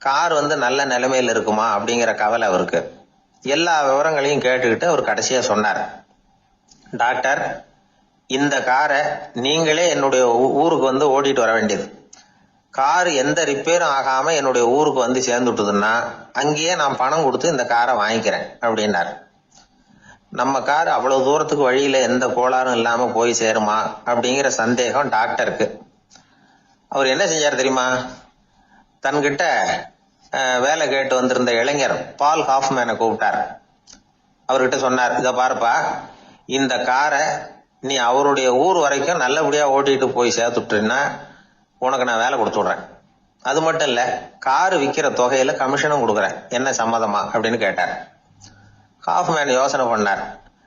கார் நல்ல நிலைமையில இருக்குமா அப்படிங்கிற கவலை அவருக்கு. எல்லா விவரங்களையும் கேட்டுக்கிட்டு அவர் கடைசியா சொன்னார், டாக்டர், இந்த காரை நீங்களே என்னுடைய ஊருக்கு ஓட்டிட்டு வர வேண்டியது. கார் எந்த ரிப்பேரும் ஆகாம என்னுடைய ஊருக்கு சேர்ந்துட்டுதுன்னா அங்கேயே நான் பணம் கொடுத்து இந்த காரை வாங்கிக்கிறேன் அப்படின்னாரு. நம்ம கார் அவ்வளவு தூரத்துக்கு வழியில எந்த கோளாறும் இல்லாம போய் சேருமா அப்படிங்கிற சந்தேகம் டாக்டருக்கு. அவர் என்ன செஞ்சார் தெரியுமா? தன்கிட்ட வேலை கேட்டு வந்திருந்த இளைஞர் பால் ஹாஃப்மேனை கூப்பிட்டார். அவர்கிட்ட சொன்னார், இத பாருப்பா, இந்த காரை நீ அவருடைய ஊர் வரைக்கும் நல்லபடியா ஓட்டிட்டு போய் சேர்த்துட்டீன்னா உனக்கு நான் வேலை கொடுத்து விடுறேன். அது மட்டும் இல்ல, காரு விற்கிற தொகையில கமிஷனும் கொடுக்குறேன், என்ன சம்மதமா அப்படின்னு கேட்டார். ஹாஃப்மேன் யோசனை பண்ணார்.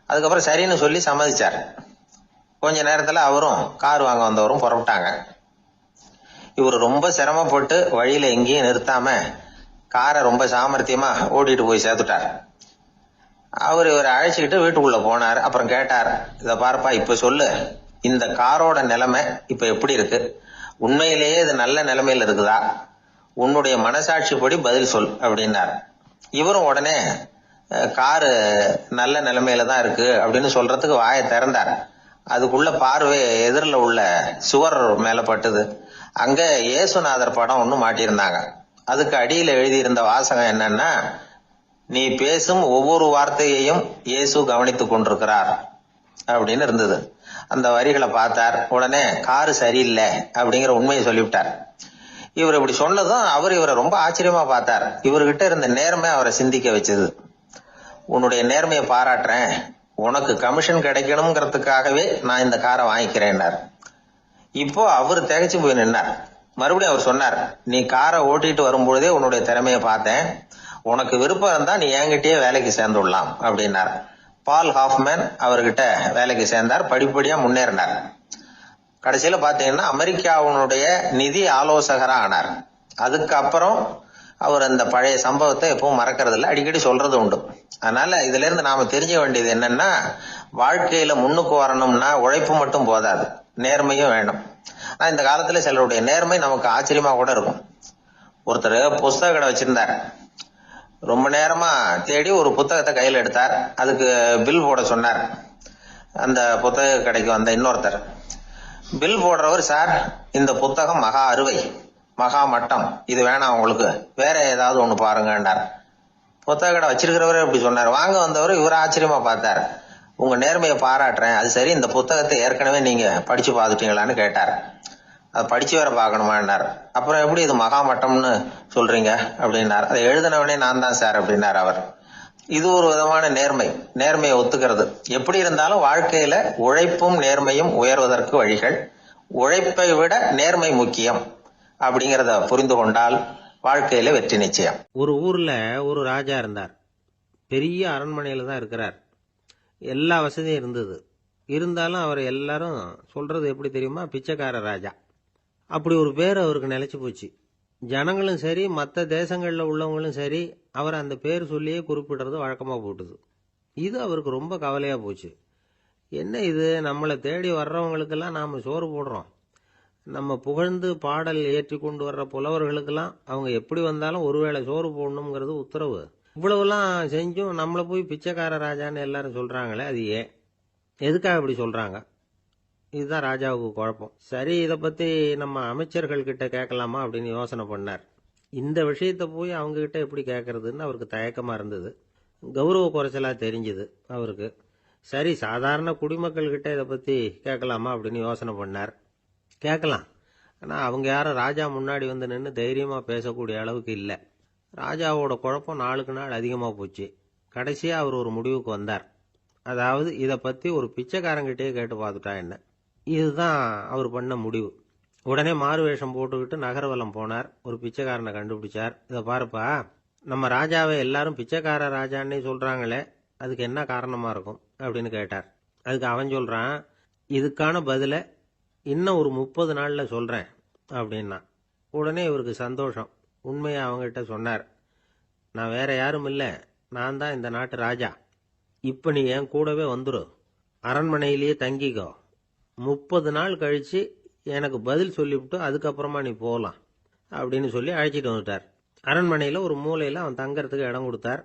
அதுக்கப்புறம் சரின்னு சொல்லி சம்மதிச்சார். கொஞ்ச நேரத்துல அவரும் கார் வாங்க வந்தவரும் புறப்பட்டாங்க. இவர் ரொம்ப சிரமப்பட்டு வழியில எங்கேயும் நிறுத்தாம காரை ரொம்ப சாமர்த்தியமா ஓட்டிட்டு போய் சேர்த்துட்டார். அவர் இவரை அழைச்சிக்கிட்டு வீட்டுக்குள்ள போனார். அப்புறம் கேட்டார், இத பாருப்பா, இப்ப சொல்லு, இந்த காரோட நிலைமை இப்ப எப்படி இருக்கு? உண்மையிலேயே இது நல்ல நிலைமையில இருக்குதா? உன்னுடைய மனசாட்சிப்படி பதில் சொல் அப்படின்னார். இவரும் உடனே காரு நல்ல நிலைமையில தான் இருக்கு அப்படின்னு சொல்றதுக்கு வாயை திறந்தார். அதுக்குள்ள பார்வை எதிரில் உள்ள சுவர் மேல பட்டுது. அங்க இயேசுநாதர் படம் ஒண்ணு மாட்டியிருந்தாங்க. அதுக்கு அடியில எழுதியிருந்த வாசகம் என்னன்னா, நீ பேசும் ஒவ்வொரு வார்த்தையையும் இயேசு கவனித்துக் கொண்டிருக்கிறார் அப்படின்னு இருந்தது. அந்த வரிகளை பார்த்தார். உடனே காரு சரியில்லை அப்படிங்கிற உண்மையை சொல்லிவிட்டார். இவர் இப்படி சொன்னதும் அவர் இவரை ரொம்ப ஆச்சரியமா பார்த்தார். இவர்கிட்ட இருந்த நேர்மை அவரை சிந்திக்க வச்சது. உன்னுடைய நேர்மையை பாராட்டுறேன், உனக்கு கமிஷன் கிடைக்கணுங்கிறதுக்காகவே நான் இந்த காரை வாங்கிக்கிறேன்னார். இப்போ அவர் திகைச்சு போய் நின்னார். மறுபடியும் அவர் சொன்னார், நீ காரை ஓட்டிட்டு வரும்பொழுதே உன்னுடைய திறமையை பார்த்தேன், உனக்கு விருப்பம் இருந்தா நீ என்கிட்டயே வேலைக்கு சேர்ந்துடலாம் அப்படின்னார். பால் ஹாஃப்மேன் அவர்கிட்ட வேலைக்கு சேர்ந்தார். படிப்படியா முன்னேறினார். கடைசியில பாத்தீங்கன்னா அமெரிக்காவுடைய நிதி ஆலோசகரா ஆனார். அதுக்கப்புறம் அவர் அந்த பழைய சம்பவத்தை எப்பவும் மறக்கிறது இல்லை, அடிக்கடி சொல்றது உண்டு. அதனால இதுல இருந்து நாம தெரிஞ்சுக்க வேண்டியது என்னன்னா, வாழ்க்கையில முன்னுக்கு வரணும்னா உழைப்பு மட்டும் போதாது, நேர்மையும் வேணும். ஆனா இந்த காலத்துல சிலருடைய நேர்மை நமக்கு ஆச்சரியமா கூட இருக்கும். ஒருத்தர் புஸ்தக கடை வச்சிருந்தார். ரொம்ப நேரமா தேடி ஒரு புத்தகத்தை கையில் எடுத்தார். அதுக்கு பில் போட சொன்னார். அந்த புத்தக கடைக்கு வந்த இன்னொருத்தர் பில் போடுறவர், சார் இந்த புத்தகம் மகா அறுவை, மகா மட்டம், இது வேணாம் உங்களுக்கு, வேற ஏதாவது ஒண்ணு பாருங்கன்னார். புத்தக கடை வச்சிருக்கிறவரே இப்படி சொன்னார். வாங்க வந்தவர் இவர் ஆச்சரியமா பார்த்தார். உங்க நேர்மையை பாராட்டுறேன், அது சரி, இந்த புத்தகத்தை ஏற்கனவே நீங்க படிச்சு பார்த்துட்டீங்களான்னு கேட்டார். அதை படிச்சு வேற பார்க்கணுமான்னார். அப்புறம் எப்படி இது மகா மட்டம்னு சொல்றீங்க அப்படின்னார். அதை எழுதினவனே நான் தான் சார் அப்படின்னார் அவர். இது ஒரு விதமான நேர்மை, நேர்மையை ஒத்துக்கிறது. எப்படி இருந்தாலும் வாழ்க்கையில உழைப்பும் நேர்மையும் உயர்வதற்கு வழிகள். உழைப்பை விட நேர்மை முக்கியம் அப்படிங்கறத புரிந்து கொண்டால் வாழ்க்கையில வெற்றி நிச்சயம். ஒரு ஊர்ல ஒரு ராஜா இருந்தார். பெரிய அரண்மனையில தான் இருக்கிறார். எல்லா வசதியும் இருந்தது. இருந்தாலும் அவர் எல்லாரும் சொல்றது எப்படி தெரியுமா, பிச்சைக்கார ராஜா. அப்படி ஒரு பேர் அவருக்கு நிலைச்சு போச்சு. ஜனங்களும் சரி, மற்ற தேசங்களில் உள்ளவங்களும் சரி, அவர் அந்த பேர் சொல்லியே குறிப்பிடுறது வழக்கமாக போட்டுது. இது அவருக்கு ரொம்ப கவலையாக போச்சு. என்ன இது, நம்மளை தேடி வர்றவங்களுக்கெல்லாம் நாம் சோறு போடுறோம், நம்ம புகழ்ந்து பாடல் ஏற்றி கொண்டு வர்ற புலவர்களுக்கெல்லாம் அவங்க எப்படி வந்தாலும் ஒருவேளை சோறு போடணுங்கிறது உத்தரவு. இவ்வளவுலாம் செஞ்சும் நம்மளை போய் பிச்சைக்கார ராஜான்னு எல்லாரும் சொல்கிறாங்களே, அது ஏன், எதுக்காக இப்படி சொல்கிறாங்க? இதுதான் ராஜாவுக்கு குழப்பம். சரி, இதை பற்றி நம்ம அமைச்சர்கள் கிட்ட கேட்கலாமா அப்படின்னு யோசனை பண்ணார். இந்த விஷயத்தை போய் அவங்க கிட்ட எப்படி கேட்கறதுன்னு அவருக்கு தயக்கமாக இருந்தது. கௌரவ குறைச்சலாக தெரிஞ்சுது அவருக்கு. சரி, சாதாரண குடிமக்கள் கிட்ட இதை பற்றி கேட்கலாமா அப்படின்னு யோசனை பண்ணார். கேட்கலாம், ஆனால் அவங்க யாரும் ராஜா முன்னாடி வந்து நின்று தைரியமாக பேசக்கூடிய அளவுக்கு இல்லை. ராஜாவோட குழப்பம் நாளுக்கு நாள் அதிகமாக போச்சு. கடைசியாக அவர் ஒரு முடிவுக்கு வந்தார். அதாவது இதை பற்றி ஒரு பிச்சைக்காரங்கிட்டே கேட்டு பார்த்துட்டா என்ன. இதுதான் அவர் பண்ண முடிவு. உடனே மாறு வேஷம் போட்டுக்கிட்டு நகர்வலம் போனார். ஒரு பிச்சைக்காரனை கண்டுபிடிச்சார். இதை பாருப்பா, நம்ம ராஜாவை எல்லாரும் பிச்சைக்கார ராஜான்னே சொல்றாங்களே, அதுக்கு என்ன காரணமா இருக்கும் அப்படின்னு கேட்டார். அதுக்கு அவன் சொல்றான், இதுக்கான பதில இன்னும் ஒரு 30 நாள்ல சொல்றேன் அப்படின்னா. உடனே இவருக்கு சந்தோஷம். உண்மையை அவங்ககிட்ட சொன்னார். நான் வேற யாரும் இல்லை, நான் தான் இந்த நாட்டு ராஜா. இப்ப நீ என் கூடவே வந்துரு, அரண்மனையிலேயே தங்கிக்கோ, 30 நாள் கழிச்சு எனக்கு பதில் சொல்லிவிட்டு அதுக்கப்புறமா நீ போகலாம் அப்படின்னு சொல்லி அழைச்சிட்டு வந்துட்டார். அரண்மனையில் ஒரு மூலையில் அவன் தங்கறதுக்கு இடம் கொடுத்தார்.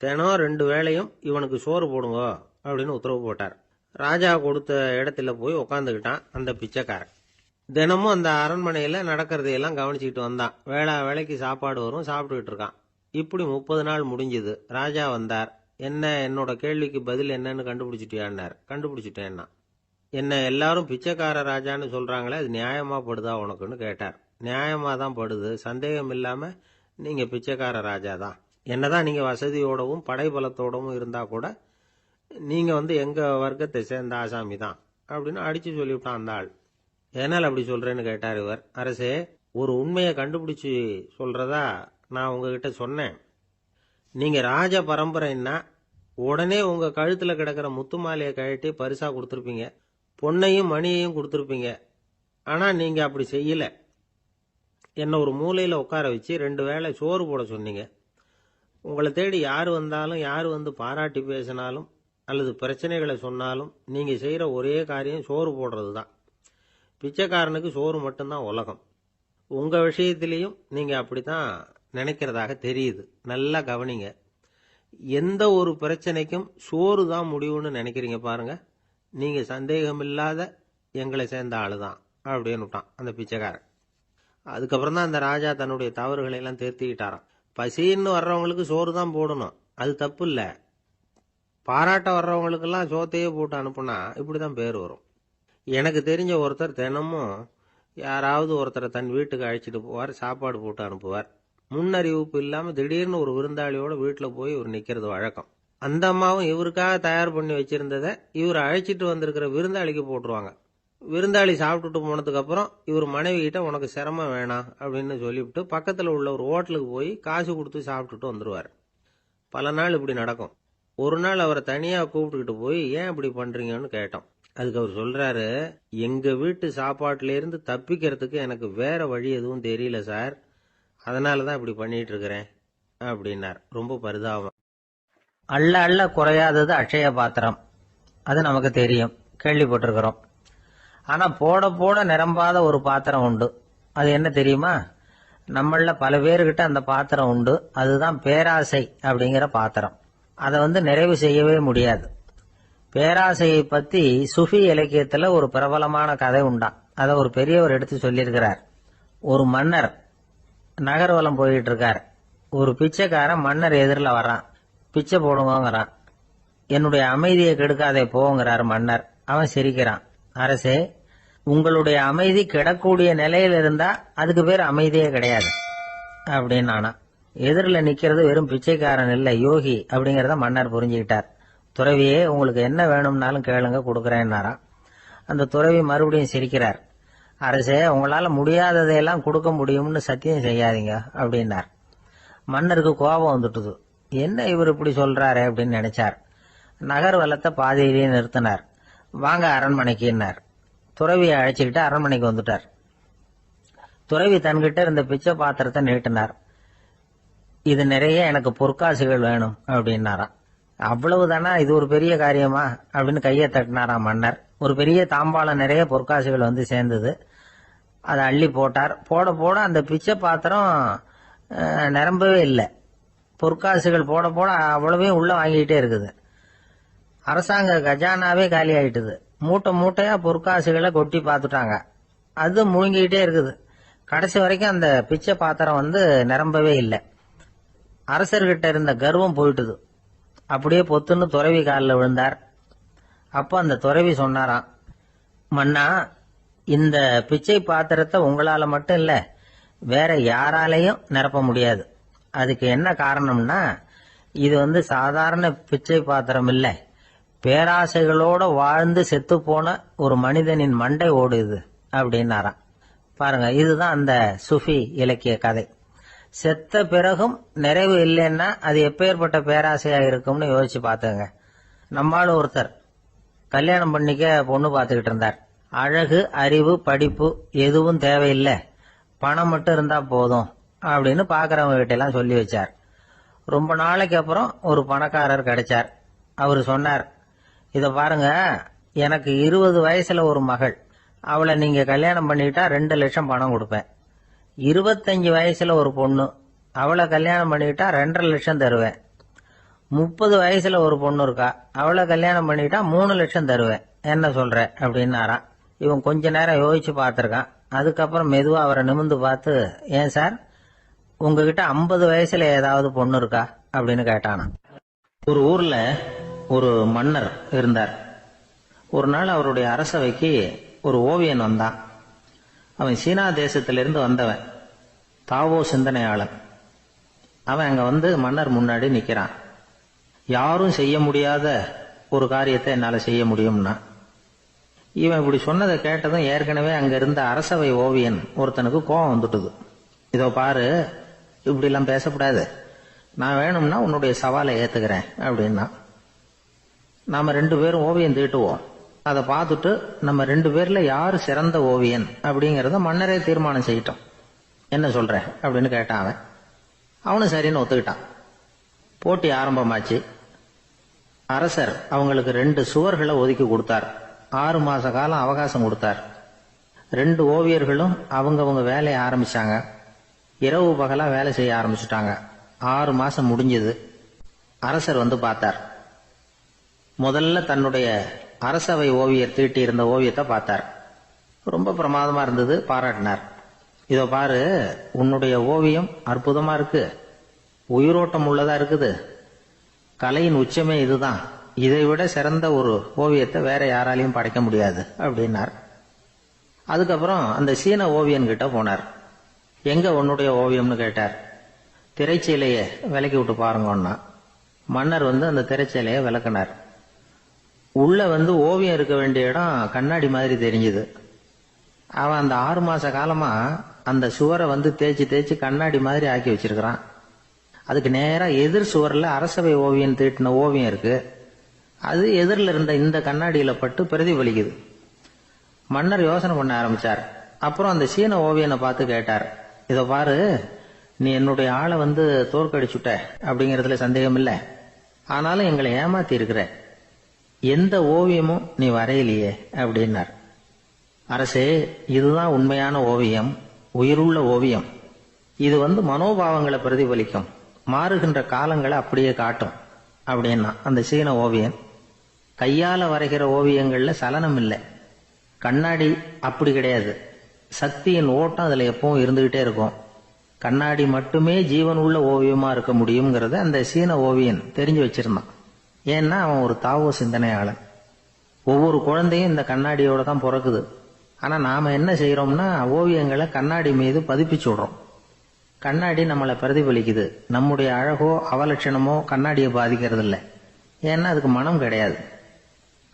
தினம் 2 வேளையும் இவனுக்கு சோறு போடுங்க அப்படின்னு உத்தரவு போட்டார். ராஜா கொடுத்த இடத்துல போய் உக்காந்துக்கிட்டான் அந்த பிச்சைக்காரன். தினமும் அந்த அரண்மனையில் நடக்கிறதையெல்லாம் கவனிச்சுக்கிட்டு வந்தான். வேளைக்கு சாப்பாடு வரும், சாப்பிட்டுக்கிட்டு இருக்கான். இப்படி 30 நாள் முடிஞ்சுது. ராஜா வந்தார். என்ன, என்னோட கேள்விக்கு பதில் என்னன்னு கண்டுபிடிச்சிட்டியான்னார். கண்டுபிடிச்சிட்டேன்னா. என்ன எல்லாரும் பிச்சைக்கார ராஜான்னு சொல்றாங்களே, அது நியாயமா படுதா உனக்குன்னு கேட்டார். நியாயமா தான் படுது, சந்தேகம் இல்லாம நீங்க பிச்சைக்கார ராஜா தான். என்னதான் நீங்க வசதியோடவும் படைபலத்தோடவும் இருந்தா கூட நீங்க எங்க வர்க்கத்தை சேர்ந்த ஆசாமி தான் அப்படின்னு அடிச்சு சொல்லிவிட்டான் அந்த ஆள். என்னால் அப்படி சொல்றேன்னு கேட்டார் இவர். அரசே, ஒரு உண்மையை கண்டுபிடிச்சு சொல்றதா நான் உங்ககிட்ட சொன்னேன். நீங்க ராஜ பரம்பரைன்னா உடனே உங்க கழுத்துல கிடக்கிற முத்து மாலையை கழட்டி பரிசா கொடுத்துருப்பீங்க, பொன்னையும் மணியையும் கொடுத்துருப்பீங்க. ஆனா நீங்க அப்படி செய்யல. என்ன ஒரு மூலையில உட்கார வச்சு 2 வேளை சோறு போட சொன்னீங்க. உங்களை தேடி யார் வந்தாலும், யார் வந்து பாராட்டி பேசினாலும் அல்லது பிரச்சனைகளை சொன்னாலும் நீங்க செய்யற ஒரே காரியம் சோறு போடுறது தான். பிச்சைக்காரனுக்கு சோறு மட்டும்தான் உலகம். உங்க விஷயத்திலையும் நீங்க அப்படித்தான் நினைக்கிறதாக தெரியுது. நல்லா கவனிங்க. எந்த ஒரு பிரச்சனைக்கும் சோறு தான் முடிவுன்னு நினைக்கிறீங்க பாருங்க. நீங்க சந்தேகம் இல்லாத எங்களை சேர்ந்த ஆளுதான் அப்படின்னு விட்டான் அந்த பிச்சைக்காரன். அதுக்கப்புறம் தான் அந்த ராஜா தன்னுடைய தவறுகளை எல்லாம் தேர்த்திக்கிட்டாராம். பசின்னு வர்றவங்களுக்கு சோறு தான் போடணும், அது தப்பு இல்ல. பாராட்ட வர்றவங்களுக்கெல்லாம் சோத்தையே போட்டு அனுப்புனா இப்படிதான் பேர் வரும். எனக்கு தெரிஞ்ச ஒருத்தர் தினமும் யாராவது ஒருத்தரை தன் வீட்டுக்கு அழைச்சிட்டு போவார், சாப்பாடு போட்டு அனுப்புவார். முன்னறிவிப்பு இல்லாம திடீர்னு ஒரு விருந்தாளியோட வீட்டுல போய் இவர் நிக்கிறது வழக்கம். அந்த அம்மாவும் இவருக்காக தயார் பண்ணி வச்சிருந்ததை இவர் அழைச்சிட்டு வந்திருக்கிற விருந்தாளிக்கு போட்டுருவாங்க. விருந்தாளி சாப்பிட்டுட்டு போனதுக்கு அப்புறம் இவர் மனைவி கிட்ட உனக்கு சிரமம் வேணாம் அப்படின்னு சொல்லிவிட்டு பக்கத்துல உள்ள ஒரு ஹோட்டலுக்கு போய் காசு கொடுத்து சாப்பிட்டுட்டு வந்துருவார். பல நாள் இப்படி நடக்கும். ஒரு நாள் அவரை தனியா கூப்பிட்டுக்கிட்டு போய் ஏன் இப்படி பண்றீங்கன்னு கேட்டோம். அதுக்கு அவர் சொல்றாரு, எங்க வீட்டு சாப்பாட்டுல இருந்து தப்பிக்கிறதுக்கு எனக்கு வேற வழி எதுவும் தெரியல சார், அதனாலதான் இப்படி பண்ணிட்டு இருக்கிறேன் அப்படின்னார். ரொம்ப பரிதாபம். அள்ள அள்ள குறையாதது அட்சய பாத்திரம், அது நமக்கு தெரியும், கேள்விப்பட்டிருக்கிறோம். ஆனா போட போட நிரம்பாத ஒரு பாத்திரம் உண்டு. அது என்ன தெரியுமா? நம்மள பல பேர்கிட்ட அந்த பாத்திரம் உண்டு. அதுதான் பேராசை அப்படிங்கிற பாத்திரம். அதை நிறைவு செய்யவே முடியாது. பேராசையை பத்தி சுஃபி இலக்கியத்துல ஒரு பிரபலமான கதை உண்டாம். அதை ஒரு பெரியவர் எடுத்து சொல்லியிருக்கிறார். ஒரு மன்னர் நகர்வலம் போயிட்டு இருக்கார். ஒரு பிச்சைக்காரன் மன்னர் எதிரில் வர்றான். பிச்சை போடுங்கிறான். என்னுடைய அமைதியை கெடுக்காதே போங்கிறார் மன்னர். அவன் சிரிக்கிறான். அரசே, உங்களுடைய அமைதி கெடக்கூடிய நிலையில இருந்தா அதுக்கு பேர் அமைதியே கிடையாது அப்படின்னு நானா. எதிரில் நிக்கிறது வெறும் பிச்சைக்காரன் இல்ல, யோகி அப்படிங்கறத மன்னர் புரிஞ்சுக்கிட்டார். துறவியே, உங்களுக்கு என்ன வேணும்னாலும் கேளுங்க, கொடுக்கறேன்னாராம். அந்த துறவி மறுபடியும் சிரிக்கிறார். அரசே, உங்களால முடியாததையெல்லாம் கொடுக்க முடியும்னு சத்தியம் செய்யாதீங்க அப்படின்னார். மன்னருக்கு கோபம் வந்துட்டுது. என்ன இவர் இப்படி சொல்றாரு அப்படின்னு நினைச்சார். நகர்வலத்தை பாதியிலேயே நிறுத்தினார். வாங்க அரண்மனைக்குன்னார். துறவியை அழைச்சிக்கிட்டு அரண்மனைக்கு வந்துட்டார். துறவி தன்கிட்ட இருந்த பிச்சை பாத்திரத்தை நீட்டினார். இது நிறைய எனக்கு பொற்காசுகள் வேணும் அப்படின்னாராம். அவ்வளவுதானா, இது ஒரு பெரிய காரியமா அப்படின்னு கையை தட்டினாராம் மன்னர். ஒரு பெரிய தாம்பாளம் நிறைய பொற்காசுகள் சேர்ந்தது. அதை அள்ளி போட்டார். போட போட அந்த பிச்சை பாத்திரம் நிரம்பவே இல்லை. பொற்காசுகள் போட போட அவ்வளவையும் உள்ள வாங்கிக்கிட்டே இருக்குது. அரசாங்க கஜானாவே காலி ஆயிட்டுது. மூட்டை மூட்டையா பொற்காசுகளை கொட்டி பார்த்துட்டாங்க. அது முழுங்கிக்கிட்டே இருக்குது. கடைசி வரைக்கும் அந்த பிச்சை பாத்திரம் நிரம்பவே இல்லை. அரசர்கிட்ட இருந்த கர்வம் போயிட்டுது. அப்படியே பொத்துன்னு துறவி காலில் விழுந்தார். அப்போ அந்த துறவி சொன்னாராம், மன்னா, இந்த பிச்சை பாத்திரத்தை உங்களால மட்டும் இல்ல, வேற யாராலையும் நிரப்ப முடியாது. அதுக்கு என்ன காரணம்னா, இது சாதாரண பிச்சை பாத்திரம் இல்ல, பேராசைகளோட வாழ்ந்து செத்து போன ஒரு மனிதனின் மண்டை ஓடுது அப்படின்னாராம். பாருங்க, இதுதான் அந்த சுஃபி இலக்கிய கதை. செத்த பிறகும் நிறைவு இல்லைன்னா அது எப்பேற்பட்ட பேராசையா இருக்கும்னு யோசிச்சு பார்த்துங்க. நம்மால ஒருத்தர் கல்யாணம் பண்ணிக்க பொண்ணு பார்த்துக்கிட்டு இருந்தார். அழகு, அறிவு, படிப்பு எதுவும் தேவையில்லை, பணம் மட்டும் இருந்தா போதும் அப்படின்னு பாக்குறவங்க கிட்ட எல்லாம் சொல்லி வச்சார். ரொம்ப நாளைக்கு அப்புறம் ஒரு பணக்காரர் கிடைச்சார். அவரு சொன்னார், இத பாருங்க, எனக்கு 20 வயசுல ஒரு மகள், அவளை நீங்க கல்யாணம் பண்ணிட்டா 2 லட்சம் பணம் கொடுப்பேன். 25 வயசுல ஒரு பொண்ணு, அவளை கல்யாணம் பண்ணிட்டா 2.5 லட்சம் தருவேன். 30 வயசுல ஒரு பொண்ணு இருக்கா, அவளை கல்யாணம் பண்ணிட்டா 3 லட்சம் தருவேன். என்ன சொல்ற அப்படின்னாராம். இவன் கொஞ்ச நேரம் யோசிச்சு பார்த்திருக்கான். அதுக்கப்புறம் மெதுவா அவரை நிமிர்ந்து பார்த்து, ஏன் சார், உங்ககிட்ட 50 வயசுல ஏதாவது பொண்ணு இருக்கா அப்படின்னு கேட்டானா. ஒரு ஊர்ல ஒரு மன்னர் இருந்தார். ஒரு நாள் அவருடைய அரசவைக்கு ஒரு ஓவியன் வந்தான். அவன் சீனா தேசத்திலிருந்து வந்தவன், தாவோ சிந்தனையாளன். அவன் அங்க மன்னர் முன்னாடி நிக்கிறான். யாரும் செய்ய முடியாத ஒரு காரியத்தை என்னால செய்ய முடியும்னா. இவன் இப்படி சொன்னதை கேட்டதும் ஏற்கனவே அங்க இருந்த அரசவை ஓவியன் ஒருத்தனுக்கு கோபம் வந்துட்டுது. இதோ பாரு, இப்படி எல்லாம் பேசக்கூடாது, நான் வேணும்னா உன்னுடைய சவாலை ஏத்துக்கிறேன் அப்படின்னா. நாம 2 பேரும் ஓவியம் தீட்டுவோம், அதை பார்த்துட்டு நம்ம 2 பேர்ல யாரு சிறந்த ஓவியன் அப்படிங்கறத மன்னரே தீர்மானம் செய்யட்டும், என்ன சொல்ற அப்படின்னு கேட்டான் அவன். அவனும் சரின்னு ஒத்துக்கிட்டான். போட்டி ஆரம்பமாச்சு. அரசர் அவங்களுக்கு 2 சுவர்களை ஒதுக்கி கொடுத்தார். 6 மாச காலம் அவகாசம் கொடுத்தார். 2 ஓவியர்களும் அவங்கவங்க வேலையை ஆரம்பிச்சாங்க. இரவு பகலா வேலை செய்ய ஆரம்பிச்சுட்டாங்க. 6 மாசம் முடிஞ்சது. அரசர் பார்த்தார். முதல்ல தன்னுடைய அரசவை ஓவியர் தீட்டி இருந்த ஓவியத்தை பார்த்தார். ரொம்ப பிரமாதமா இருந்தது, பாராட்டினார். இதோ பாரு, உன்னுடைய ஓவியம் அற்புதமா இருக்கு, உயிரோட்டம் உள்ளதா இருக்குது, கலையின் உச்சமே இதுதான், இதை விட சிறந்த ஒரு ஓவியத்தை வேற யாராலையும் படைக்க முடியாது அப்படின்னார். அதுக்கப்புறம் அந்த சீன ஓவியன்கிட்ட போனார். எங்க உன்னுடைய ஓவியம்னு கேட்டார். திரைச்சீலையை விலக்கி விட்டு பாருங்கன்னா மன்னர் அந்த திரைச்சீலையை விளக்குனார். உள்ள ஓவியம் இருக்க வேண்டிய இடம் கண்ணாடி மாதிரி தெரிஞ்சுது. அவன் அந்த 6 மாச காலமா அந்த சுவரை தேய்ச்சி தேய்ச்சி கண்ணாடி மாதிரி ஆக்கி வச்சிருக்கிறான். அதுக்கு நேரா எதிர் சுவர்ல அரசவை ஓவியம் தீட்டின ஓவியம் இருக்கு. அது எதிரில் இருந்த இந்த கண்ணாடியில பட்டு பிரதிபலிக்குது. மன்னர் யோசனை பண்ண ஆரம்பிச்சார். அப்புறம் அந்த சீன ஓவியனை பார்த்து கேட்டார், இத பாரு, நீ என்னுடைய ஆளை தோற்கடிச்சுட்ட அப்படிங்கறதுல சந்தேகம் இல்லை. ஆனாலும் எங்களை ஏமாத்தி இருக்கிற, எந்த ஓவியமும் நீ வரையிலையே அப்படின்னார். அரசே, இதுதான் உண்மையான ஓவியம், உயிருள்ள ஓவியம். இது மனோபாவங்களை பிரதிபலிக்கும், மாறுகின்ற காலங்களை அப்படியே காட்டும் அப்படின்னா அந்த சீன ஓவியன். கையால வரைகிற ஓவியங்கள்ல சலனம் இல்லை. கண்ணாடி அப்படி கிடையாது. சக்தியின் ஓட்டம் அதுல எப்பவும் இருந்துகிட்டே இருக்கும். கண்ணாடி மட்டுமே ஜீவன் உள்ள ஓவியமா இருக்க முடியுங்கிறத அந்த சீன ஓவியன் தெரிஞ்சு வச்சிருந்தான். ஏன்னா அவன் ஒரு தாவோ சிந்தனையாளன். ஒவ்வொரு குழந்தையும் இந்த கண்ணாடியோட தான் பிறக்குது. ஆனா நாம என்ன செய்யறோம்னா ஓவியங்களை கண்ணாடி மீது பதிப்பிச்சு விடுறோம். கண்ணாடி நம்மளை பிரதிபலிக்குது. நம்முடைய அழகோ அவலட்சணமோ கண்ணாடியை பாதிக்கிறது இல்லை. ஏன்னா அதுக்கு மனம் கிடையாது.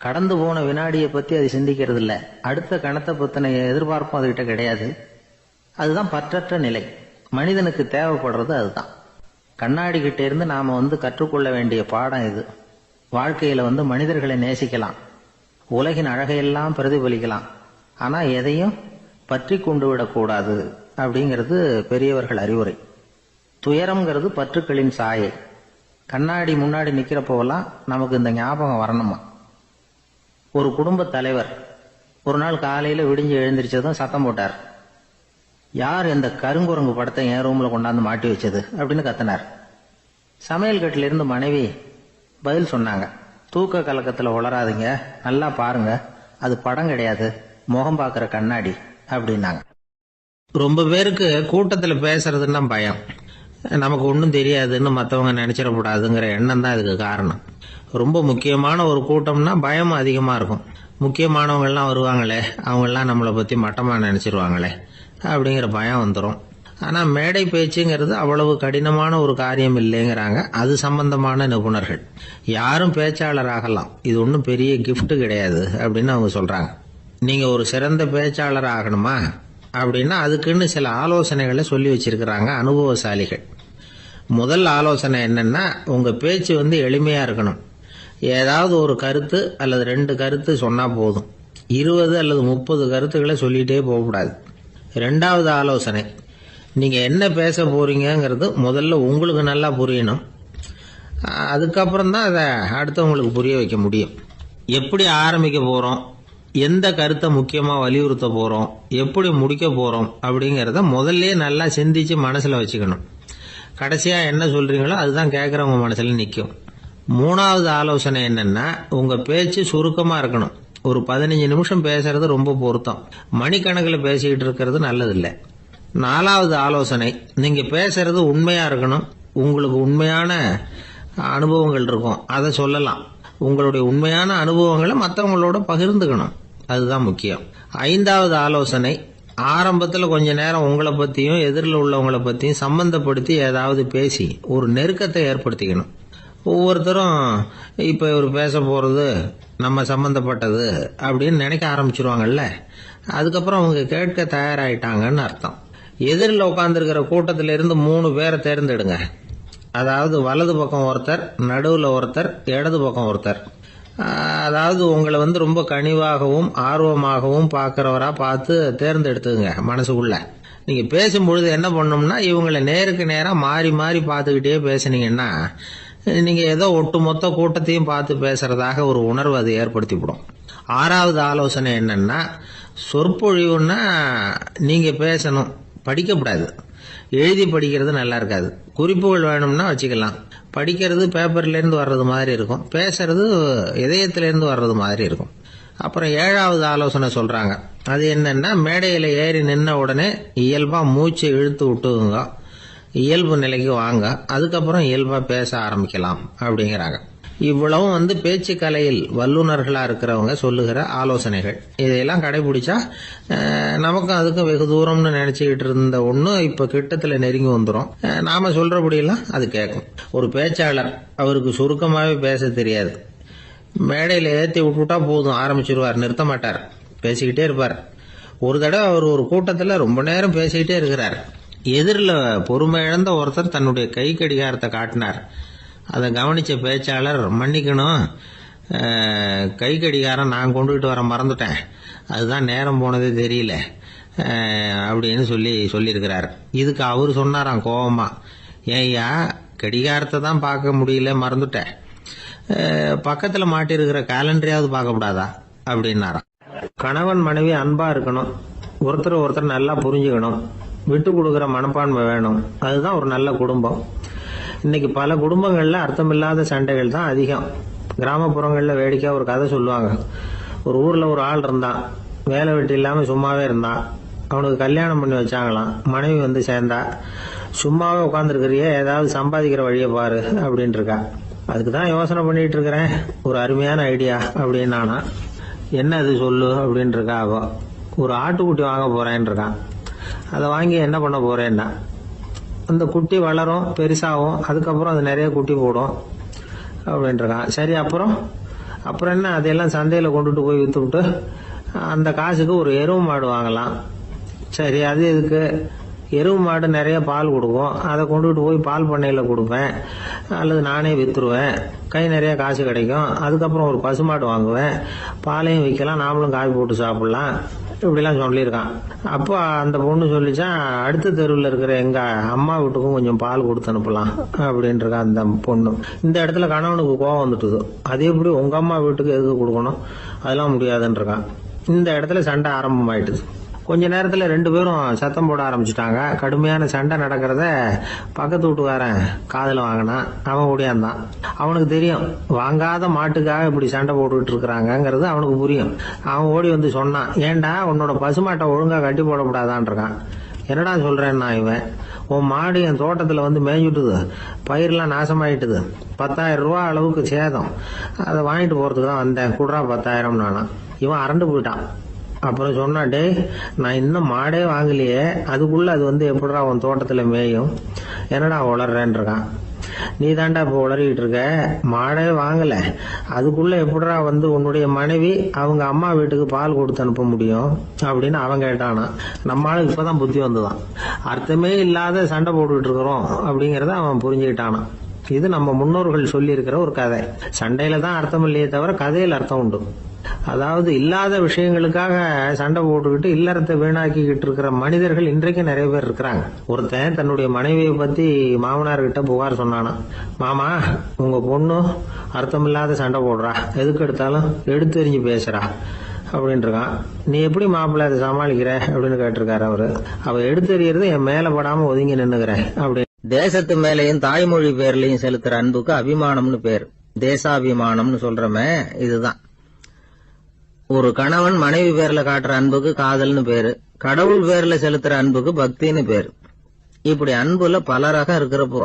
கடந்து போன வினாடியை பத்தி அது சிந்திக்கிறது இல்லை. அடுத்த கணத்தை பத்தின எதிர்பார்ப்பும் அதுகிட்ட கிடையாது. அதுதான் பற்றற்ற நிலை. மனிதனுக்கு தேவைப்படுறது அதுதான். கண்ணாடி கிட்ட இருந்து நாம கற்றுக்கொள்ள வேண்டிய பாடம் இது. வாழ்க்கையில மனிதர்களை நேசிக்கலாம், உலகின் அழகையெல்லாம் பிரதிபலிக்கலாம், ஆனா எதையும் பற்றி கொண்டு விடக்கூடாது அப்படிங்கிறது பெரியவர்கள் அறிவுரை. துயரம்ங்கிறது பற்றுக்களின் சாயை. கண்ணாடி முன்னாடி நிக்கிறப்போவெல்லாம் நமக்கு இந்த ஞாபகம் வரணுமா. ஒரு குடும்ப தலைவர் ஒரு நாள் காலையில விடிஞ்சு எழுந்திரிச்சதும் சத்தம் போட்டார். யார் இந்த கருங்குரங்கு படத்தை என் ரூம்ல கொண்டாந்து மாட்டி வச்சது அப்படின்னு கத்தினார். சமையல் கட்டில இருந்து மனைவி பதில் சொன்னாங்க, தூக்க கலக்கத்துல உளராதீங்க, நல்லா பாருங்க, அது படம் கிடையாது, முகம் பார்க்கிற கண்ணாடி அப்படின்னாங்க. ரொம்ப பேருக்கு கூட்டத்துல பேசுறதுன்னா பயம். நமக்கு ஒன்றும் தெரியாதுன்னு மற்றவங்க நினைச்சிடக்கூடாதுங்கிற எண்ணம் தான் இதுக்கு காரணம். ரொம்ப முக்கியமான ஒரு கூட்டம்னா பயம் அதிகமா இருக்கும். முக்கியமானவங்கள்லாம் வருவாங்களே, அவங்கெல்லாம் நம்மளை பத்தி மட்டமா நினைச்சிருவாங்களே அப்படிங்கிற பயம் வந்துடும். ஆனா மேடை பேச்சுங்கிறது அவ்வளவு கடினமான ஒரு காரியம் இல்லைங்கிறாங்க அது சம்பந்தமான நிபுணர்கள். யாரும் பேச்சாளர் ஆகலாம், இது ஒன்றும் பெரிய கிஃப்ட் கிடையாது அப்படின்னு அவங்க சொல்றாங்க. நீங்க ஒரு சிறந்த பேச்சாளர் ஆகணுமா அப்படின்னா அதுக்குன்னு சில ஆலோசனைகளை சொல்லி வச்சிருக்கிறாங்க அனுபவசாலிகள். முதல் ஆலோசனை என்னன்னா, உங்க பேச்சு எளிமையா இருக்கணும். ஏதாவது ஒரு கருத்து அல்லது 2 கருத்து சொன்னா போதும். 20 அல்லது 30 கருத்துக்களை சொல்லிட்டே போகக்கூடாது. 2வது ஆலோசனை, நீங்க என்ன பேச போறீங்கிறது முதல்ல உங்களுக்கு நல்லா புரியணும். அதுக்கப்புறம் தான் அதை அடுத்தவங்களுக்கு புரிய வைக்க முடியும். எப்படி ஆரம்பிக்க போறோம், எந்த கருத்தை முக்கியமா வலியுறுத்த போறோம், எப்படி முடிக்க போறோம் அப்படிங்கறத முதல்ல நல்லா சிந்திச்சு மனசுல வச்சுக்கணும். கடைசியா என்ன சொல்றீங்களோ அதுதான் கேட்கறவங்க மனசுல நிற்கும். 3வது ஆலோசனை என்னன்னா, உங்க பேச்சு சுருக்கமா இருக்கணும். ஒரு 15 நிமிஷம் பேசுறது ரொம்ப பொருத்தம். மணிக்கணக்கில் பேசிக்கிட்டு இருக்கிறது நல்லதில்லை. 4வது ஆலோசனை, நீங்க பேசுறது உண்மையா இருக்கணும். உங்களுக்கு உண்மையான அனுபவங்கள் இருக்கும், அதை சொல்லலாம். உங்களுடைய உண்மையான அனுபவங்களை மற்றவங்களோட பகிர்ந்துக்கணும், அதுதான் முக்கியம். 5வது ஆலோசனை, ஆரம்பத்தில் கொஞ்ச நேரம் உங்களை பத்தியும் எதிரில் உள்ளவங்களை பத்தியும் சம்பந்தப்படுத்தி ஏதாவது பேசி ஒரு நெருக்கத்தை ஏற்படுத்திக்கணும். ஒவ்வொருத்தரும் இப்ப இவர் பேச போறது நம்ம சம்பந்தப்பட்டது அப்படின்னு நினைக்க ஆரம்பிச்சிருவாங்கல்ல, அதுக்கப்புறம் அவங்க கேட்க தயாராயிட்டாங்கன்னு அர்த்தம். எதிரில் உட்காந்துருக்கிற கூட்டத்தில இருந்து 3 பேரை தேர்ந்தெடுங்க. அதாவது வலது பக்கம் ஒருத்தர், நடுவுல ஒருத்தர், இடது பக்கம் ஒருத்தர். அதாவது உங்களை ரொம்ப கனிவாகவும் ஆர்வமாகவும் பார்க்கிறவரா பார்த்து தேர்ந்தெடுத்துங்க மனசுக்குள்ள. நீங்க பேசும்பொழுது என்ன பண்ணணும்னா, இவங்களை நேருக்கு நேரா மாறி மாறி பார்த்துக்கிட்டே பேசுனீங்கன்னா நீங்க ஏதோ ஒட்டுமொத்த கூட்டத்தையும் பார்த்து பேசுறதாக ஒரு உணர்வு அது ஏற்படுத்திவிடும். 6வது ஆலோசனை என்னன்னா, சொற்பொழிவுன்னா நீங்க பேசணும், படிக்கப்படாது. எழுதி படிக்கிறது நல்லா இருக்காது. குறிப்புகள் வேணும்னா வச்சுக்கலாம். படிக்கிறது பேப்பர்ல இருந்து வர்றது மாதிரி இருக்கும், பேசுறது இதயத்தில இருந்து வர்றது மாதிரி இருக்கும். அப்புறம் 7வது ஆலோசனை சொல்றாங்க. அது என்னன்னா, மேடையில ஏறி நின்ன உடனே இயல்பா மூச்சு இழுத்து விட்டுங்க, இயல்பு நிலைக்கு வாங்க, அதுக்கப்புறம் இயல்பா பேச ஆரம்பிக்கலாம் அப்படிங்கிறாங்க. இவ்வளவும் பேச்சு கலையில் வல்லுநர்களா இருக்கிறவங்க சொல்லுகிற ஆலோசனைகள். இதையெல்லாம் கடைபிடிச்சா நமக்கும் அதுக்கும் வெகு தூரம்னு நினைச்சுக்கிட்டு இருந்த ஒண்ணு இப்ப கிட்டத்துல நெருங்கி வந்துடும். நாம சொல்றபடியெல்லாம் அது கேட்கும். ஒரு பேச்சாளர், அவருக்கு சுருக்கமாவே பேச தெரியாது. மேடையில ஏற்றி விட்டுட்டா போதும், ஆரம்பிச்சிருவார், நிறுத்த மாட்டார், பேசிக்கிட்டே இருப்பார். ஒரு தடவை அவர் ஒரு கூட்டத்தில் ரொம்ப நேரம் பேசிக்கிட்டே இருக்கிறார். எதிரில் பொறுமை இழந்த ஒருத்தர் தன்னுடைய கை கடிகாரத்தை காட்டினார். அதை கவனிச்ச பேச்சாளர், மன்னிக்கணும், கை கடிகாரம் நான் கொண்டுகிட்டு வர மறந்துட்டேன், அதுதான் நேரம் போனதே தெரியல அப்படின்னு சொல்லியிருக்கிறார். இதுக்கு அவர் சொன்னாராம் கோபமா, ஏய்யா கடிகாரத்தை தான் பார்க்க முடியல, மறந்துட்டேன், பக்கத்தில் மாட்டிருக்கிற கேலண்டரையாவது பார்க்கக்கூடாதா அப்படின்னாராம். கணவன் மனைவி அன்பா இருக்கணும், ஒருத்தர் நல்லா புரிஞ்சுக்கணும், விட்டு கொடுக்குற மனப்பான்மை வேணும். அதுதான் ஒரு நல்ல குடும்பம். இன்னைக்கு பல குடும்பங்கள்ல அர்த்தமில்லாத சண்டைகள் தான் அதிகம். கிராமப்புறங்கள்ல வேடிக்கை ஒரு கதை சொல்லுவாங்க. ஒரு ஊர்ல ஒரு ஆள் இருந்தான், வேலை வெட்டி இல்லாம சும்மாவே இருந்தான். அவனுக்கு கல்யாணம் பண்ணி வச்சாங்களாம். மனைவி சேர்ந்தா, சும்மாவே உட்காந்துருக்கிறியே, ஏதாவது சம்பாதிக்கிற வழியை பாரு அப்படின்னு இருக்கா. அதுக்கு தான் யோசனை பண்ணிட்டு இருக்கிறேன், ஒரு அருமையான ஐடியா அப்படின்னு. நானா, என்ன அது சொல்லு அப்படின்னு இருக்கா. அவ ஒரு ஆட்டுக்குட்டி வாங்க போறேன்னு இருக்கான். அதை வாங்கி என்ன பண்ண போறேன்னா, அந்த குட்டி வளரும், பெருசாகும், அதுக்கப்புறம் அது நிறைய குட்டி போடும் அப்படின்னு இருக்கான். சரி, அப்புறம் என்ன, அதையெல்லாம் சந்தையில கொண்டுட்டு போய் வித்துவிட்டு அந்த காசுக்கு ஒரு எருவு மாடு வாங்கலாம். சரி, அது இதுக்கு எருவு மாடு நிறைய பால் கொடுக்கும், அதை கொண்டுகிட்டு போய் பால் பண்ணையில கொடுப்பேன், அல்லது நானே வித்துருவேன், கை நிறைய காசு கிடைக்கும். அதுக்கப்புறம் ஒரு பசுமாடு வாங்குவேன், பாலையும் விற்கலாம், நாமளும் காய் போட்டு சாப்பிடலாம், இப்படிலாம் சொல்லியிருக்கான். அப்போ அந்த பொண்ணு சொல்லிச்சான், அடுத்த தெருவில் இருக்கிற எங்க அம்மா வீட்டுக்கும் கொஞ்சம் பால் கொடுத்து அனுப்பலாம் அப்படின்னு இருக்கா அந்த பொண்ணு. இந்த இடத்துல கணவனுக்கு கோபம் வந்துட்டுது. அது எப்படி உங்க அம்மா வீட்டுக்கு எதுக்கு கொடுக்கணும், அதெல்லாம் முடியாதுன்னு இருக்கான். இந்த இடத்துல சண்டை ஆரம்பமாயிட்டுது. கொஞ்ச நேரத்தில் ரெண்டு பேரும் சத்தம் போட ஆரம்பிச்சுட்டாங்க. கடுமையான சண்டை நடக்கிறத பக்கத்து வீட்டுக்காரன் காதில் வாங்கினான். அவன் ஓடியாந்தான். அவனுக்கு தெரியும், வாங்காத மாட்டுக்காக இப்படி சண்டை போட்டுக்கிட்டு இருக்கிறாங்கிறது அவனுக்கு புரியும். அவன் ஓடி சொன்னான், ஏண்டா உன்னோட பசுமாட்டை ஒழுங்கா கட்டி போடக்கூடாதான்னு இருக்கான். என்னடா சொல்றேன்னா, இவன் உன் மாடு என் தோட்டத்தில் மேய்ஞ்சுட்டுது, பயிரெல்லாம் நாசமாயிட்டுது, 10,000 ரூபா அளவுக்கு சேதம், அதை வாங்கிட்டு போறதுக்கு தான் வந்தேன், குடுறா 10,000 நானா. இவன் அரண்டு போயிட்டான். அப்புறம் சொன்னா, டே நான் இன்னும் மாடே வாங்கலையே, அதுக்குள்ள அது எப்படிடா உன் தோட்டத்துல மேயும், என்னடா உளர்றேன்னு இருக்கான். நீ தாண்டா இப்ப உளறிட்டு இருக்க, மாடே வாங்கல, அதுக்குள்ள எப்படிடா உன்னுடைய மனைவி அவங்க அம்மா வீட்டுக்கு பால் கொடுத்து அனுப்ப முடியும் அப்படின்னு அவன் கேட்டானா. நம்மளால இப்பதான் புத்தி வந்துதான், அர்த்தமே இல்லாத சண்டை போட்டுக்கிட்டு இருக்கிறோம் அப்படிங்கறத அவன் புரிஞ்சுக்கிட்டானா. இது நம்ம முன்னோர்கள் சொல்லி இருக்கிற ஒரு கதை. சண்டையில தான் அர்த்தம் இல்லையே தவிர கதையில் அர்த்தம் உண்டு. அதாவது இல்லாத விஷயங்களுக்காக சண்டை போட்டுக்கிட்டு இல்லறத்தை வீணாக்கிக்கிட்டு இருக்கிற மனிதர்கள் இன்றைக்கு நிறைய பேர் இருக்கிறாங்க. ஒருத்தன் தன்னுடைய மனைவியை பத்தி மாமனார்கிட்ட புகார் சொன்னானா, மாமா உங்க பொண்ணு அர்த்தமில்லாத சண்டை போடுறா, எதுக்கு எடுத்தாலும் எடுத்து எறிஞ்சு பேசுறா அப்படின்னு இருக்கான். நீ எப்படி மாப்பிள்ளை அதை சமாளிக்கிற அப்படின்னு கேட்டிருக்காரு அவரு. அவ எடுத்தெறியறது என் மேல படாம ஒதுங்கி நின்னுக்கிறேன் அப்படின்னு. தேசத்து மேலையும் தாய்மொழி பேர்லையும் செலுத்துற அன்புக்கு அபிமானம்னு பேர். தேசாபிமானம்னு சொல்றமே இதுதான். ஒரு கணவன் மனைவி பேர்ல காட்டுற அன்புக்கு காதல்னு பேரு, கடவுள் பேர்ல செலுத்துற அன்புக்கு பக்தின்னு பேரு. இப்படி அன்புல பல ரகம் இருக்கிறப்போ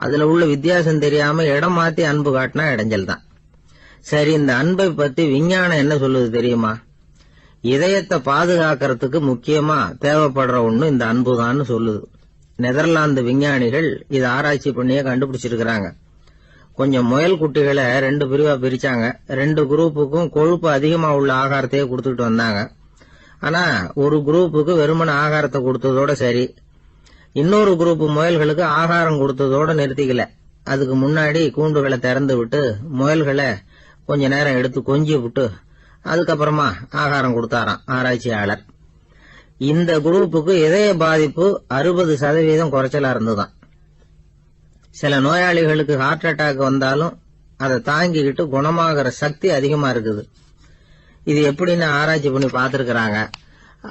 அதுல உள்ள வித்தியாசம் தெரியாம இடம் மாத்தி அன்பு காட்டினா இடைஞ்சல் தான். சரி, இந்த அன்பை பத்தி விஞ்ஞானம் என்ன சொல்லுது தெரியுமா? இதயத்தை பாதுகாக்கிறதுக்கு முக்கியமா தேவைப்படுற ஒண்ணு இந்த அன்புதான்னு சொல்லுது. நெதர்லாந்து விஞ்ஞானிகள் இதை ஆராய்ச்சி பண்ணியே கண்டுபிடிச்சிருக்கிறாங்க. கொஞ்சம் முயல் குட்டிகளை 2 பிரிவா பிரிச்சாங்க. 2 குரூப்புக்கும் கொழுப்பு அதிகமா உள்ள ஆகாரத்தையே கொடுத்துட்டு வந்தாங்க. ஆனா ஒரு குரூப்புக்கு வெறுமன ஆகாரத்தை கொடுத்ததோட சரி, இன்னொரு குரூப் முயல்களுக்கு ஆகாரம் கொடுத்ததோட நிறுத்திக்கல. அதுக்கு முன்னாடி கூண்டுகளை திறந்து விட்டு முயல்களை கொஞ்ச நேரம் எடுத்து கொஞ்சி விட்டு அதுக்கப்புறமா ஆகாரம் கொடுத்தாராம் ஆராய்ச்சியாளர். இந்த குரூப்புக்கு இதய பாதிப்பு 60% குறைச்சலா இருந்துதான். சில நோயாளிகளுக்கு ஹார்ட் அட்டாக் வந்தாலும் அதை தாங்கிக்கிட்டு குணமாகிற சக்தி அதிகமா இருக்குது. இது எப்படின்னு ஆராய்ச்சி பண்ணி பார்த்திருக்கிறாங்க.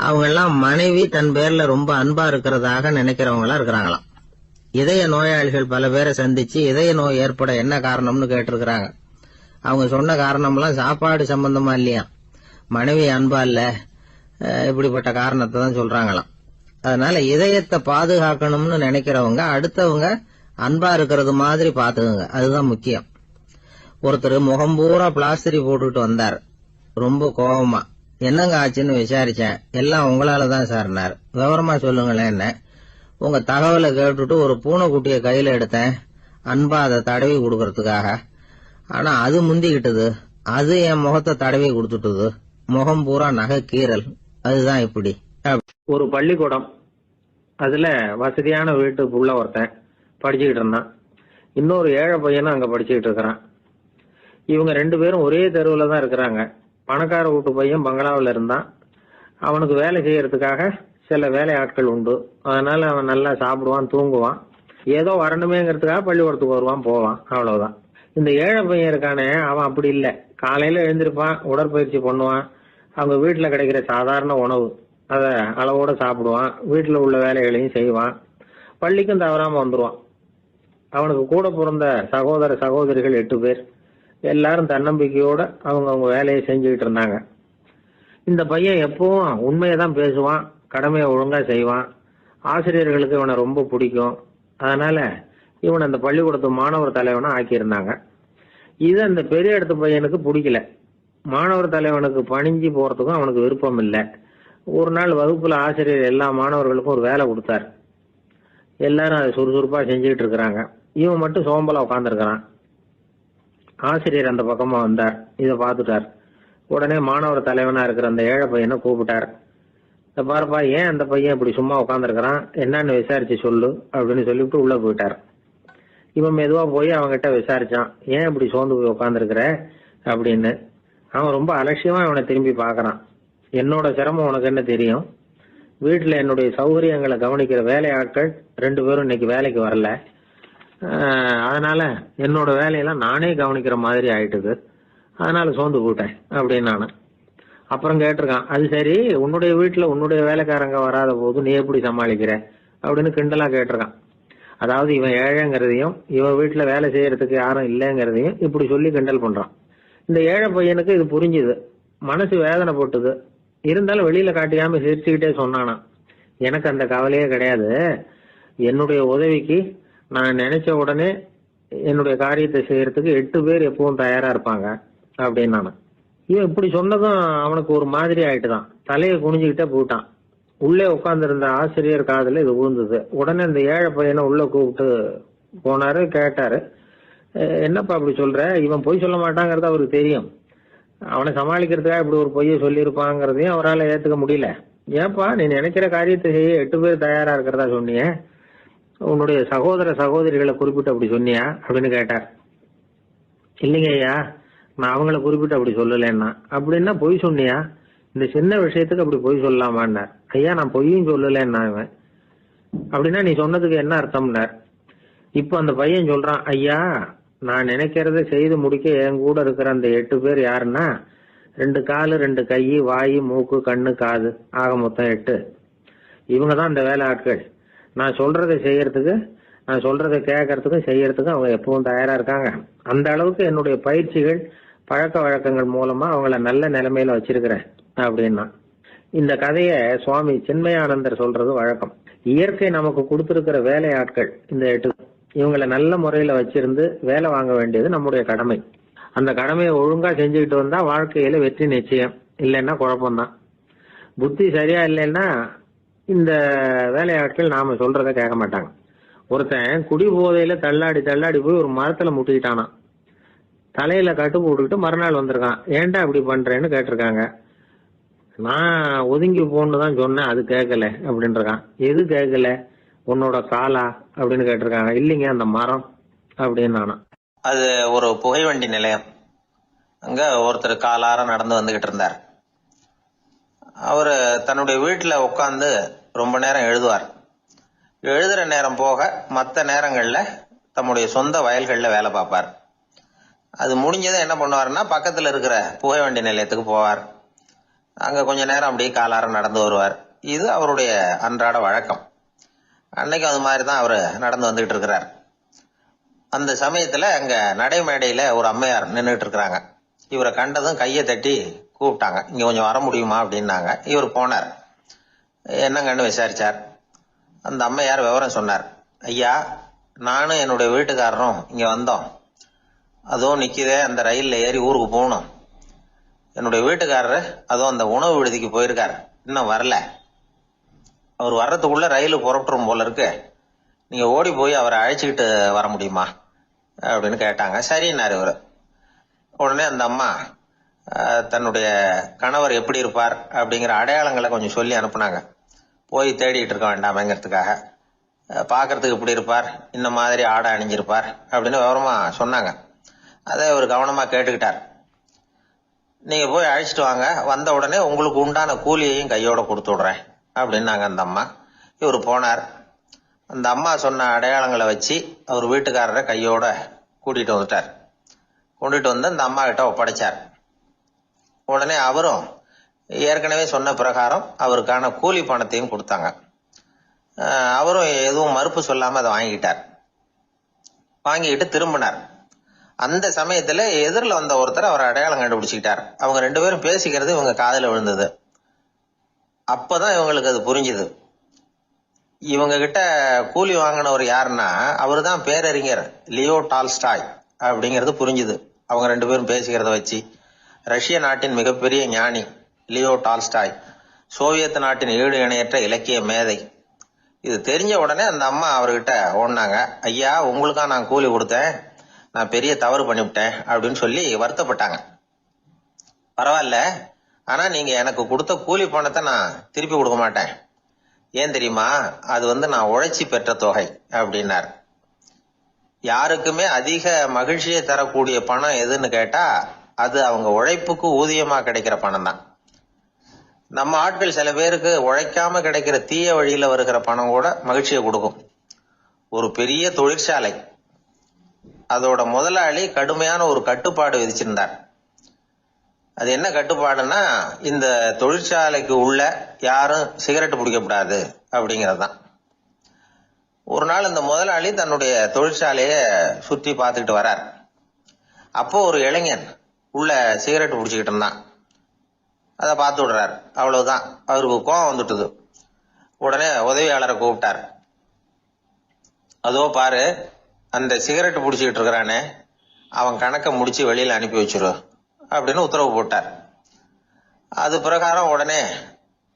அவங்க எல்லாம் மனைவி தன் பேர்ல ரொம்ப அன்பா இருக்கிறதாக நினைக்கிறவங்களா இருக்கிறாங்களாம். இதய நோயாளிகள் பல பேரை சந்திச்சு இதய நோய் ஏற்பட என்ன காரணம்னு கேட்டிருக்கிறாங்க. அவங்க சொன்ன காரணம்லாம் சாப்பாடு சம்பந்தமா இல்லையா, மனைவி அன்பா இல்ல, இப்படிப்பட்ட காரணத்தை தான் சொல்றாங்களாம். அதனால இதயத்தை பாதுகாக்கணும்னு நினைக்கிறவங்க அடுத்தவங்க அன்பா இருக்கிறது மாதிரி பாத்துக்குங்க, அதுதான் முக்கியம். ஒருத்தர் முகம் பூரா பிளாஸ்டரி போட்டுக்கிட்டு வந்தார் ரொம்ப கோபமா. என்னங்க ஆச்சுன்னு விசாரிச்சேன். எல்லாம் உங்களாலதான் சார்னார். விவரமா சொல்லுங்களேன். என்ன உங்க தகவலை கேட்டுட்டு ஒரு பூனைக்குட்டிய கையில எடுத்தேன், அன்பா அதை தடவி கொடுக்கறதுக்காக. ஆனா அது முந்திக்கிட்டது. அது என் முகத்தை தடவி கொடுத்துட்டுது. முகம் பூரா நகை கீறல். அதுதான் இப்படி. ஒரு பள்ளிக்கூடம், அதுல வசதியான வீட்டுக்குள்ள ஒருத்தன் படிச்சுக்கிட்டு இருந்தான். இன்னொரு ஏழை பையனும் அங்க படிச்சுக்கிட்டு இருக்கிறான். இவங்க 2 பேரும் ஒரே தெருவுல தான் இருக்கிறாங்க. பணக்கார வீட்டு பையன் பங்களாவில் இருந்தான். அவனுக்கு வேலை செய்யறதுக்காக சில வேலை ஆட்கள் உண்டு. அதனால அவன் நல்லா சாப்பிடுவான், தூங்குவான். ஏதோ வரணுமேங்கிறதுக்காக பள்ளிக்கூடத்துக்கு வருவான், போவான், அவ்வளவுதான். இந்த ஏழை பையன் இருக்கானே, அவன் அப்படி இல்லை. காலையில எழுந்திருப்பான், உடற்பயிற்சி பண்ணுவான், அவங்க வீட்டுல கிடைக்கிற சாதாரண உணவு அத அளவோட சாப்பிடுவான், வீட்டுல உள்ள வேலைகளையும் செய்வான், பள்ளிக்கும் தவறாம வந்துருவான். அவனுக்கு கூட பிறந்த சகோதர சகோதரிகள் 8 பேர். எல்லாரும் தன்னம்பிக்கையோட அவங்க வேலையை செஞ்சுக்கிட்டு இருந்தாங்க. இந்த பையன் எப்பவும் உண்மையதான் பேசுவான், கடமையை ஒழுங்கா செய்வான். ஆசிரியர்களுக்கு இவனை ரொம்ப பிடிக்கும். அதனால இவன் அந்த பள்ளிக்கூடத்து மாணவர் தலைவனா ஆக்கியிருந்தாங்க. இது அந்த பெரிய இடத்து பையனுக்கு பிடிக்கல. மாணவர் தலைவனுக்கு பணிஞ்சு போறதுக்கும் அவனுக்கு விருப்பம் இல்லை. ஒரு நாள் வகுப்புல ஆசிரியர் எல்லா மாணவர்களுக்கும் ஒரு வேலை கொடுத்தார். எல்லாரும் அதை சுறுசுறுப்பா செஞ்சுக்கிட்டு இருக்கிறாங்க. இவன் மட்டும் சோம்பலா உட்காந்துருக்கிறான். ஆசிரியர் அந்த பக்கமா வந்தார். இதை பார்த்துட்டார். உடனே மாணவர் தலைவனா இருக்கிற அந்த ஏழை பையனை கூப்பிட்டார். இத பாருப்பா, ஏன் அந்த பையன் இப்படி சும்மா உட்காந்துருக்கிறான், என்னன்னு விசாரிச்சு சொல்லு அப்படின்னு சொல்லிவிட்டு உள்ள போயிட்டார். இவன் மெதுவா போய் அவன்கிட்ட விசாரிச்சான், ஏன் இப்படி சோர்ந்து போய் உட்காந்துருக்கிற அப்படின்னு. அவன் ரொம்ப அலட்சியமா இவனை திரும்பி பாக்குறான். என்னோட சிரமம் உனக்கு என்ன தெரியும்? வீட்டுல என்னுடைய சௌகரியங்களை கவனிக்கிற வேலை ஆட்கள் 2 பேரும் இன்னைக்கு வேலைக்கு வரல. அதனால என்னோட வேலையெல்லாம் நானே கவனிக்கிற மாதிரி ஆயிட்டுது. அதனால சோர்ந்து போட்டேன் அப்படின்னு நானு. அப்புறம் கேட்டிருக்கான், அது சரி, உன்னுடைய வீட்டுல உன்னுடைய வேலைக்காரங்க வராத போது நீ எப்படி சமாளிக்கிற அப்படின்னு கிண்டலா கேட்டிருக்கான். அதாவது இவன் ஏழைங்கிறதையும் இவன் வீட்டுல வேலை செய்யறதுக்கு யாரும் இல்லைங்கிறதையும் இப்படி சொல்லி கிண்டல் பண்றான். இந்த ஏழை பையனுக்கு இது புரிஞ்சுது. மனசு வேதனை போட்டுது. இருந்தாலும் வெளியில காட்டியாம சிரிச்சுக்கிட்டே சொன்னானா, எனக்கு அந்த கவலையே கிடையாது. என்னுடைய உதவிக்கு நான் நினைச்ச உடனே என்னுடைய காரியத்தை செய்யறதுக்கு 8 பேர் எப்பவும் தயாரா இருப்பாங்க அப்படின்னு நானு. இவன் இப்படி சொன்னதும் அவனுக்கு ஒரு மாதிரி ஆயிட்டுதான். தலையை குனிஞ்சுக்கிட்டே போயிட்டான். உள்ளே உட்கார்ந்து இருந்த ஆசிரியர் காதுல இது விழுந்தது. உடனே இந்த ஏழை பையனை உள்ள கூப்பிட்டு போனாரு. கேட்டாரு, என்னப்பா அப்படி சொல்ற? இவன் பொய் சொல்ல மாட்டாங்கிறது அவருக்கு தெரியும். அவனை சமாளிக்கிறதுக்காக இப்படி ஒரு பொய்யை சொல்லியிருப்பாங்கிறதையும் அவரால் ஏத்துக்க முடியல. ஏப்பா, நீ நினைக்கிற காரியத்தை செய்ய 8 பேர் தயாரா இருக்கிறதா சொன்னிய, உன்னுடைய சகோதர சகோதரிகளை குறிப்பிட்டு அப்படி சொன்னியா அப்படின்னு கேட்டார். இல்லைங்க ஐயா, நான் அவங்கள குறிப்பிட்டு அப்படி சொல்லலன்னா. அப்படின்னா பொய் சொன்னியா? இந்த சின்ன விஷயத்துக்கு அப்படி பொய் சொல்லலாமான்னார். ஐயா, நான் பொய்யும் சொல்லலன்னா. இவன் அப்படின்னா நீ சொன்னதுக்கு என்ன அர்த்தம்னார். இப்ப அந்த பையன் சொல்றான், ஐயா, நான் நினைக்கிறத செய்து முடிக்க என் கூட இருக்கிற அந்த 8 பேர் யாருன்னா 2 காலு, 2 கை, வாய், மூக்கு, கண்ணு, காது, ஆக மொத்தம் 8. இவங்கதான் இந்த வேலை ஆட்கள். நான் சொல்றதை செய்யறதுக்கு, நான் சொல்றதை கேட்கறதுக்கும் செய்யறதுக்கும் அவங்க எப்பவும் தயாரா இருக்காங்க. அந்த அளவுக்கு என்னுடைய பயிற்சிகள், பழக்க வழக்கங்கள் மூலமா அவங்கள நல்ல நிலைமையில வச்சிருக்கிறேன் அப்படின்னா. இந்த கதைய சுவாமி சின்மயானந்தர் சொல்றது வழக்கம். இயற்கை நமக்கு கொடுத்திருக்கிற வேலை ஆட்கள் இந்த 8. இவங்களை நல்ல முறையில வச்சிருந்து வேலை வாங்க வேண்டியது நம்முடைய கடமை. அந்த கடமையை ஒழுங்கா செஞ்சுக்கிட்டு வந்தா வாழ்க்கையில வெற்றி நிச்சயம். இல்லைன்னா குழப்பம்தான். புத்தி சரியா இல்லைன்னா இந்த வேலையாட்கள் நாம சொல்றத கேட்க மாட்டாங்க. ஒருத்தன் குடி போதையில தள்ளாடி தள்ளாடி போய் ஒரு மரத்துல முட்டிக்கிட்டானா. தலையில கட்டு போட்டுக்கிட்டு மறுநாள் வந்திருக்கான். ஏன்டா இப்படி பண்றேன்னு கேட்டிருக்காங்க. நான் ஒதுங்கி போன்னு தான் சொன்னேன், அது கேட்கல அப்படின்றான். எது கேட்கல? உன்னோட காலா அப்படின்னு கேட்டிருக்காங்க. இல்லைங்க, அந்த மரம் அப்படின்னு நானா. அது ஒரு புகைவண்டி நிலையம். அங்க ஒருத்தர் காலார நடந்து வந்துகிட்டு இருந்தார். அவரு தன்னுடைய வீட்டுல உட்காந்து ரொம்ப நேரம் எழுதுவார். எழுதுற நேரம் போக மற்ற நேரங்கள்ல தம்முடைய சொந்த வயல்கள்ல வேலை பார்ப்பார். அது முடிஞ்சதை என்ன பண்ணுவாருன்னா, பக்கத்துல இருக்கிற புகைவண்டி நிலையத்துக்கு போவார். அங்க கொஞ்ச நேரம் அப்படியே காலார நடந்து வருவார். இது அவருடைய அன்றாட வழக்கம். அன்னைக்கு அது மாதிரிதான் அவரு நடந்து வந்துகிட்டு இருக்கிறார். அந்த சமயத்துல அங்க நடைமேடையில ஒரு அம்மையார் நின்றுட்டு இருக்கிறாங்க. இவரை கண்டதும் கையை தட்டி கூப்பிட்டாங்க. இங்க கொஞ்சம் வர முடியுமா அப்படின்னாங்க. இவர் போனார். என்னங்கன்னு விசாரிச்சார். அந்த அம்மையார் விவரம் சொன்னார். ஐயா, நானும் என்னுடைய வீட்டுக்காரரும் இங்க வந்தோம். அதுவும் நிக்குதே, அந்த ரயில்ல ஏறி ஊருக்கு போகணும். என்னுடைய வீட்டுக்காரரு அதுவும் அந்த உணவு விடுதிக்கு போயிருக்காரு, இன்னும் வரல. அவர் வர்றதுக்குள்ள ரயில் புறப்பட்டுரும் போல இருக்கு. நீங்க ஓடி போய் அவரை அழைச்சிக்கிட்டு வர முடியுமா அப்படின்னு கேட்டாங்க. சரின்னாரு இவரு. உடனே அந்த அம்மா தன்னுடைய கணவர் எப்படி இருப்பார் அப்படிங்கிற அடையாளங்களை கொஞ்சம் சொல்லி அனுப்புனாங்க. போய் தேடிட்டு இருக்க வேண்டாமேங்கிறதுக்காக. பார்க்கறதுக்கு இப்படி இருப்பார், இந்த மாதிரி ஆடை அணிஞ்சிருப்பார் அப்படின்னு விவரமா சொன்னாங்க. அதை இவர் கவனமா கேட்டுக்கிட்டார். நீங்க போய் அழைச்சிட்டு வாங்க, வந்த உடனே உங்களுக்கு உண்டான கூலியையும் கையோட கொடுத்து விடுறேன் அப்படின்னாங்க அந்த அம்மா. இவர் போனார். அந்த அம்மா சொன்ன அடையாளங்களை வச்சு அவர் வீட்டுக்காரரை கையோட கூட்டிட்டு வந்துட்டார். கொண்டுட்டு வந்து அந்த அம்மா கிட்ட ஒப்படைச்சார். உடனே அவரும் ஏற்கனவே சொன்ன பிரகாரம் அவருக்கான கூலி பணத்தையும் கொடுத்தாங்க. அவரும் எதுவும் மறுப்பு சொல்லாம அதை வாங்கிட்டார். வாங்கிட்டு திரும்பினார். அந்த சமயத்துல எதிரில் வந்த ஒருத்தர் அவர் அடையாளம் கண்டுபிடிச்சுக்கிட்டார். அவங்க 2 பேரும் பேசிக்கிறது இவங்க காதுல விழுந்தது. அப்பதான் இவங்களுக்கு அது புரிஞ்சுது. இவங்க கிட்ட கூலி வாங்கினவர் யாருன்னா அவரு தான் பேரறிஞர் லியோ டால்ஸ்டாய் அப்படிங்கிறது புரிஞ்சுது அவங்க 2 பேரும் பேசிக்கிறத வச்சு. ரஷ்ய நாட்டின் மிகப்பெரிய ஞானி லியோ டால்ஸ்டாய், சோவியத் நாட்டின் ஈடு இணையற்ற இலக்கிய மேதை. இது தெரிஞ்ச உடனே அந்த அம்மா அவர்கிட்ட ஓடினாங்க. ஐயா, உங்களுக்கா நான் கூலி கொடுத்தேன், நான் பெரிய தவறு பண்ணிவிட்டேன் அப்படின்னு சொல்லி வருத்தப்பட்டாங்க. பரவாயில்ல, ஆனா நீங்க எனக்கு கொடுத்த கூலி பணத்தை நான் திருப்பி கொடுக்க மாட்டேன். ஏன் தெரியுமா, அது நான் உழைச்சி பெற்ற தொகை அப்படின்னார். யாருக்குமே அதிக மகிழ்ச்சியை தரக்கூடிய பணம் எதுன்னு கேட்டா அது அவங்க உழைப்புக்கு ஊதியமா கிடைக்கிற பணம் தான். நம்ம ஆட்கள் சில பேருக்கு உழைக்காம கிடைக்கிற தீய வழியில வருகிற பணம் கூட மகிழ்ச்சியை கொடுக்கும். ஒரு பெரிய தொழிற்சாலை, அதோட முதலாளி கடுமையான ஒரு கட்டுப்பாடு விதிச்சிருந்தார். அது என்ன கட்டுப்பாடுன்னா, இந்த தொழிற்சாலைக்கு உள்ள யாரும் சிகரெட் பிடிக்கக்கூடாது அப்படிங்கறதுதான். ஒரு நாள் இந்த முதலாளி தன்னுடைய தொழிற்சாலைய சுற்றி பார்த்துக்கிட்டு வரார். அப்போ ஒரு இளைஞன் உள்ள சிகரெட் பிடிச்சுக்கிட்டு இருந்தான். அதை பார்த்து விடுறாரு. அவ்வளவுதான், அவருக்கு கோபம் வந்துட்டுது. உடனே உதவியாளரை கூப்பிட்டார். அதோ பாரு, அந்த சிகரெட் பிடிச்சுக்கிட்டு இருக்கிறானே, அவன் கணக்கை முடிச்சு வெளியில அனுப்பி வச்சிரு அப்படின்னு உத்தரவு போட்டார். அது பிரகாரம் உடனே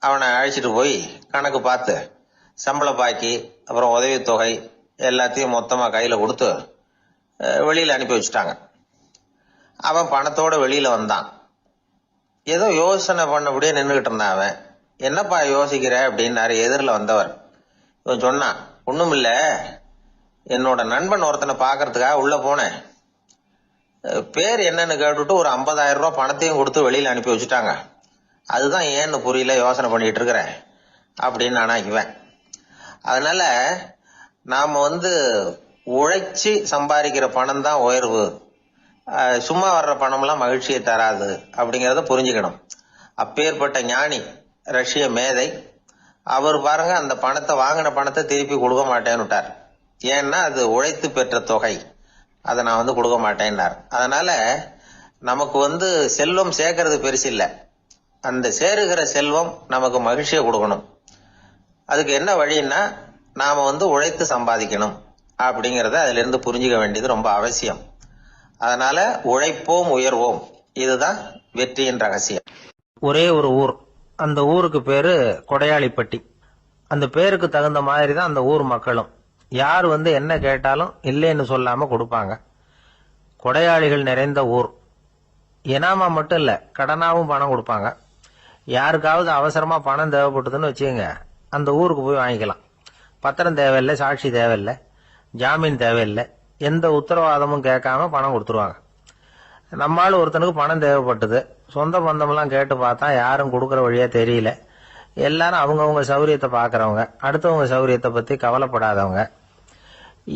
அவனை அழைச்சிட்டு போய் கணக்கு பார்த்து சம்பள பாக்கி அப்புறம் உதவித்தொகை எல்லாத்தையும் மொத்தமா கையில கொடுத்து வெளியில அனுப்பி வச்சுட்டாங்க. அவன் பணத்தோட வெளியில வந்தான். ஏதோ யோசனை பண்ணபடியே நின்றுகிட்டு இருந்தான். அவன் என்னப்பா யோசிக்கிற அப்படின்னாரு எதிரில் வந்தவர். இவன் சொன்னான், ஒண்ணும் இல்ல, என்னோட நண்பன் ஒருத்தனை பாக்குறதுக்காக உள்ள போனேன். பேர் என்னன்னு கேட்டுட்டு ஒரு 50,000 ரூபாய் பணத்தையும் கொடுத்து வெளியில அனுப்பி வச்சுட்டாங்க. அதுதான் ஏன்னு புரியல, யோசனை பண்ணிட்டு இருக்கிறேன் அப்படின்னு நானாக்குவேன். அதனால நாம உழைச்சி சம்பாதிக்கிற பணம் தான் உயர்வு, சும்மா வர்ற பணம்லாம் மகிழ்ச்சியை தராது அப்படிங்கறத புரிஞ்சுக்கணும். அப்பேற்பட்ட ஞானி ரஷ்ய மேதை அவர் பாருங்க, அந்த பணத்தை வாங்கின பணத்தை திருப்பி கொடுக்க மாட்டேன்னு விட்டார். ஏன்னா அது உழைத்து பெற்ற தொகை, அதை நான் கொடுக்க மாட்டேன்னார். அதனால நமக்கு செல்வம் சேர்க்கறது பெருசு இல்ல, அந்த சேருகிற செல்வம் நமக்கு மகிழ்ச்சியை கொடுக்கணும். அதுக்கு என்ன வழின்னா நாம உழைத்து சம்பாதிக்கணும் அப்படிங்கறத அதுல இருந்து புரிஞ்சுக்க வேண்டியது ரொம்ப அவசியம். அதனால உழைப்போம் உயர்வோம், இதுதான் வெற்றியின் ரகசியம். ஒரே ஒரு ஊர், அந்த ஊருக்கு பேரு கொடையாளிப்பட்டி. அந்த பேருக்கு தகுந்த மாதிரி தான் அந்த ஊர் மக்களும். யார் என்ன கேட்டாலும் இல்லைன்னு சொல்லாம கொடுப்பாங்க. கொடையாளிகள் நிறைந்த ஊர். இனாமா மட்டும் இல்ல, கடனாவும் பணம் கொடுப்பாங்க. யாருக்காவது அவசரமா பணம் தேவைப்பட்டதுன்னு வச்சுக்கோங்க, அந்த ஊருக்கு போய் வாங்கிக்கலாம். பத்திரம் தேவையில்லை, சாட்சி தேவையில்லை, ஜாமீன் தேவையில்லை, எந்த உத்தரவாதமும் கேட்காம பணம் கொடுத்துருவாங்க. நம்மால் ஒருத்தனுக்கு பணம் தேவைப்பட்டது, சொந்த பந்தமெல்லாம் கேட்டு பார்த்தா யாரும் கொடுக்கற வழியா தெரியல. எல்லாரும் அவங்கவுங்க சௌரியத்தை பாக்குறவங்க, அடுத்தவங்க சௌரியத்தை பத்தி கவலைப்படாதவங்க.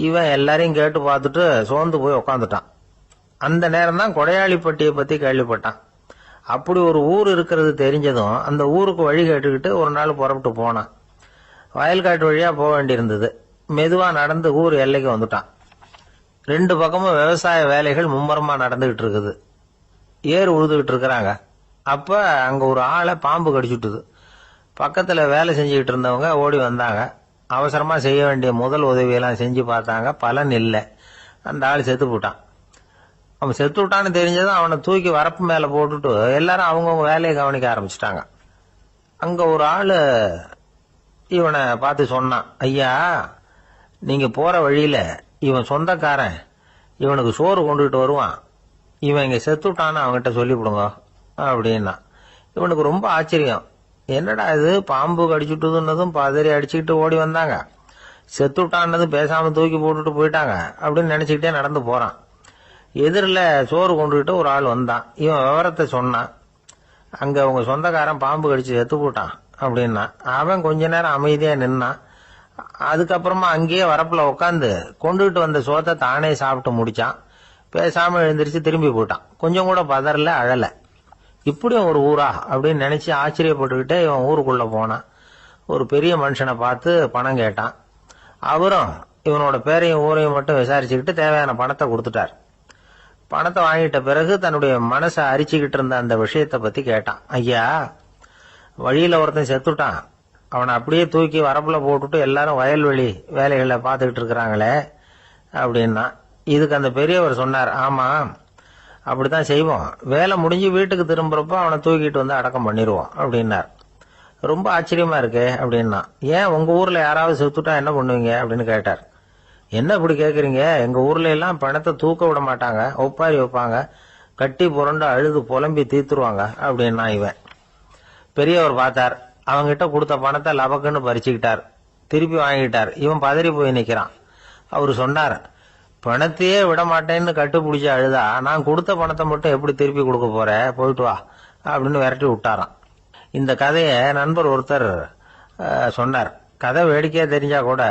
இவன் எல்லாரையும் கேட்டு பார்த்துட்டு சோர்ந்து போய் உக்காந்துட்டான். அந்த நேரம் தான் கொடையாளிப்பட்டியை பத்தி கேள்விப்பட்டான். அப்படி ஒரு ஊர் இருக்கிறது தெரிஞ்சதும் அந்த ஊருக்கு வழி கேட்டுக்கிட்டு ஒரு நாள் புறப்பட்டு போனான். வயல்காட்டு வழியா போக வேண்டியிருந்தது. மெதுவா நடந்து ஊர் எல்லைக்கு வந்துட்டான். 2 பக்கமும் விவசாய வேலைகள் மும்முரமா நடந்துகிட்டு இருக்குது. ஏர் உழுதுகிட்டு இருக்கிறாங்க. அப்ப அங்க ஒரு ஆளை பாம்பு கடிச்சுட்டுது. பக்கத்துல வேலை செஞ்சுக்கிட்டு இருந்தவங்க ஓடி வந்தாங்க. அவசரமா செய்ய வேண்டிய முதல் உதவியெல்லாம் செஞ்சு பார்த்தாங்க, பலன் இல்லை. அந்த ஆள் செத்து போட்டான். அவன் செத்து விட்டான்னு தெரிஞ்சதும் அவனை தூக்கி வரப்பு மேல போட்டுட்டு எல்லாரும் அவங்கவுங்க வேலையை கவனிக்க ஆரம்பிச்சிட்டாங்க. அங்க ஒரு ஆளு இவனை பார்த்து சொன்னான், ஐயா, நீங்க போற வழியில இவன் சொந்தக்காரன் இவனுக்கு சோறு கொண்டுகிட்டு வருவான், இவன் இங்க செத்துட்டான்னு அவன்கிட்ட சொல்லிவிடுங்க அப்படின்னா. இவனுக்கு ரொம்ப ஆச்சரியம், என்னடா இது பாம்பு கடிச்சுட்டுதுன்னதும் பதறி அடிச்சுக்கிட்டு ஓடி வந்தாங்க, செத்துட்டான்னதும் பேசாம தூக்கி போட்டுட்டு போயிட்டாங்க அப்படின்னு நினைச்சுக்கிட்டே நடந்து போறான். எதிரில் சோறு கொண்டுகிட்டு ஒரு ஆள் வந்தான். இவன் விவரத்தை சொன்னான். அங்க உங்க சொந்தக்காரன் பாம்பு கடிச்சு செத்து போட்டான் அப்படின்னா. அவன் கொஞ்ச நேரம் அமைதியா நின்னான். அதுக்கப்புறமா அங்கேயே வரப்புல உட்காந்து கொண்டுகிட்டு வந்த சோத்தை தானே சாப்பிட்டு முடிச்சான். பேசாம எழுந்திரிச்சு திரும்பி போயிட்டான். கொஞ்சம் கூட பதறல, அழல. இப்படியும் ஒரு ஊரா அப்படின்னு நினைச்சு ஆச்சரியப்பட்டுக்கிட்டே இவன் ஊருக்குள்ள போனான். ஒரு பெரிய மனுஷனை பார்த்து பணம் கேட்டான். அவரும் இவனோட பேரையும் ஊரையும் மட்டும் விசாரிச்சுக்கிட்டு தேவையான பணத்தை கொடுத்துட்டார். பணத்தை வாங்கிட்ட பிறகு தன்னுடைய மனசை அரிச்சுக்கிட்டு இருந்த அந்த விஷயத்தை பத்தி கேட்டான். ஐயா, வழியில ஒருத்தன் செத்துட்டான், அவனை அப்படியே தூக்கி வரப்புல போட்டுட்டு எல்லாரும் வயல்வெளி வேலைகளை பார்த்துக்கிட்டு இருக்கிறாங்களே அப்படின்னா. இதுக்கு அந்த பெரியவர் சொன்னார், ஆமா அப்படித்தான் செய்வோம், வேலை முடிஞ்சு வீட்டுக்கு திரும்புறப்போ அவனை தூக்கிட்டு வந்து அடக்கம் பண்ணிடுவோம் அப்படின்னார். ரொம்ப ஆச்சரியமா இருக்கு அப்படின்னா. ஏன் உங்க ஊர்ல யாராவது செத்துட்டா என்ன பண்ணுவீங்க அப்படின்னு கேட்டார். என்ன இப்படி கேக்குறீங்க, எங்க ஊர்ல எல்லாம் பணத்தை தூக்க விட மாட்டாங்க, ஒப்பாரி வைப்பாங்க, கட்டி புரண்டு அழுது புலம்பி தீத்துருவாங்க அப்படின்னா. இவன் பெரியவர் பார்த்தார். அவங்கிட்ட கொடுத்த பணத்தை லபக்குன்னு பறிச்சுக்கிட்டார். திருப்பி வாங்கிட்டார். இவன் பதறி போய் நிக்கிறான். அவரு சொன்னார், பணத்தையே விட மாட்டேன்னு கட்டுப்பிடிச்சு அழுதா நான் கொடுத்த பணத்தை மட்டும் எப்படி திருப்பி கொடுக்க போற, போயிட்டு வா அப்படின்னு விரட்டி விட்டாராம். இந்த கதையை நண்பர் ஒருத்தர் சொன்னார். கதை வேடிக்கையா தெரிஞ்சா கூட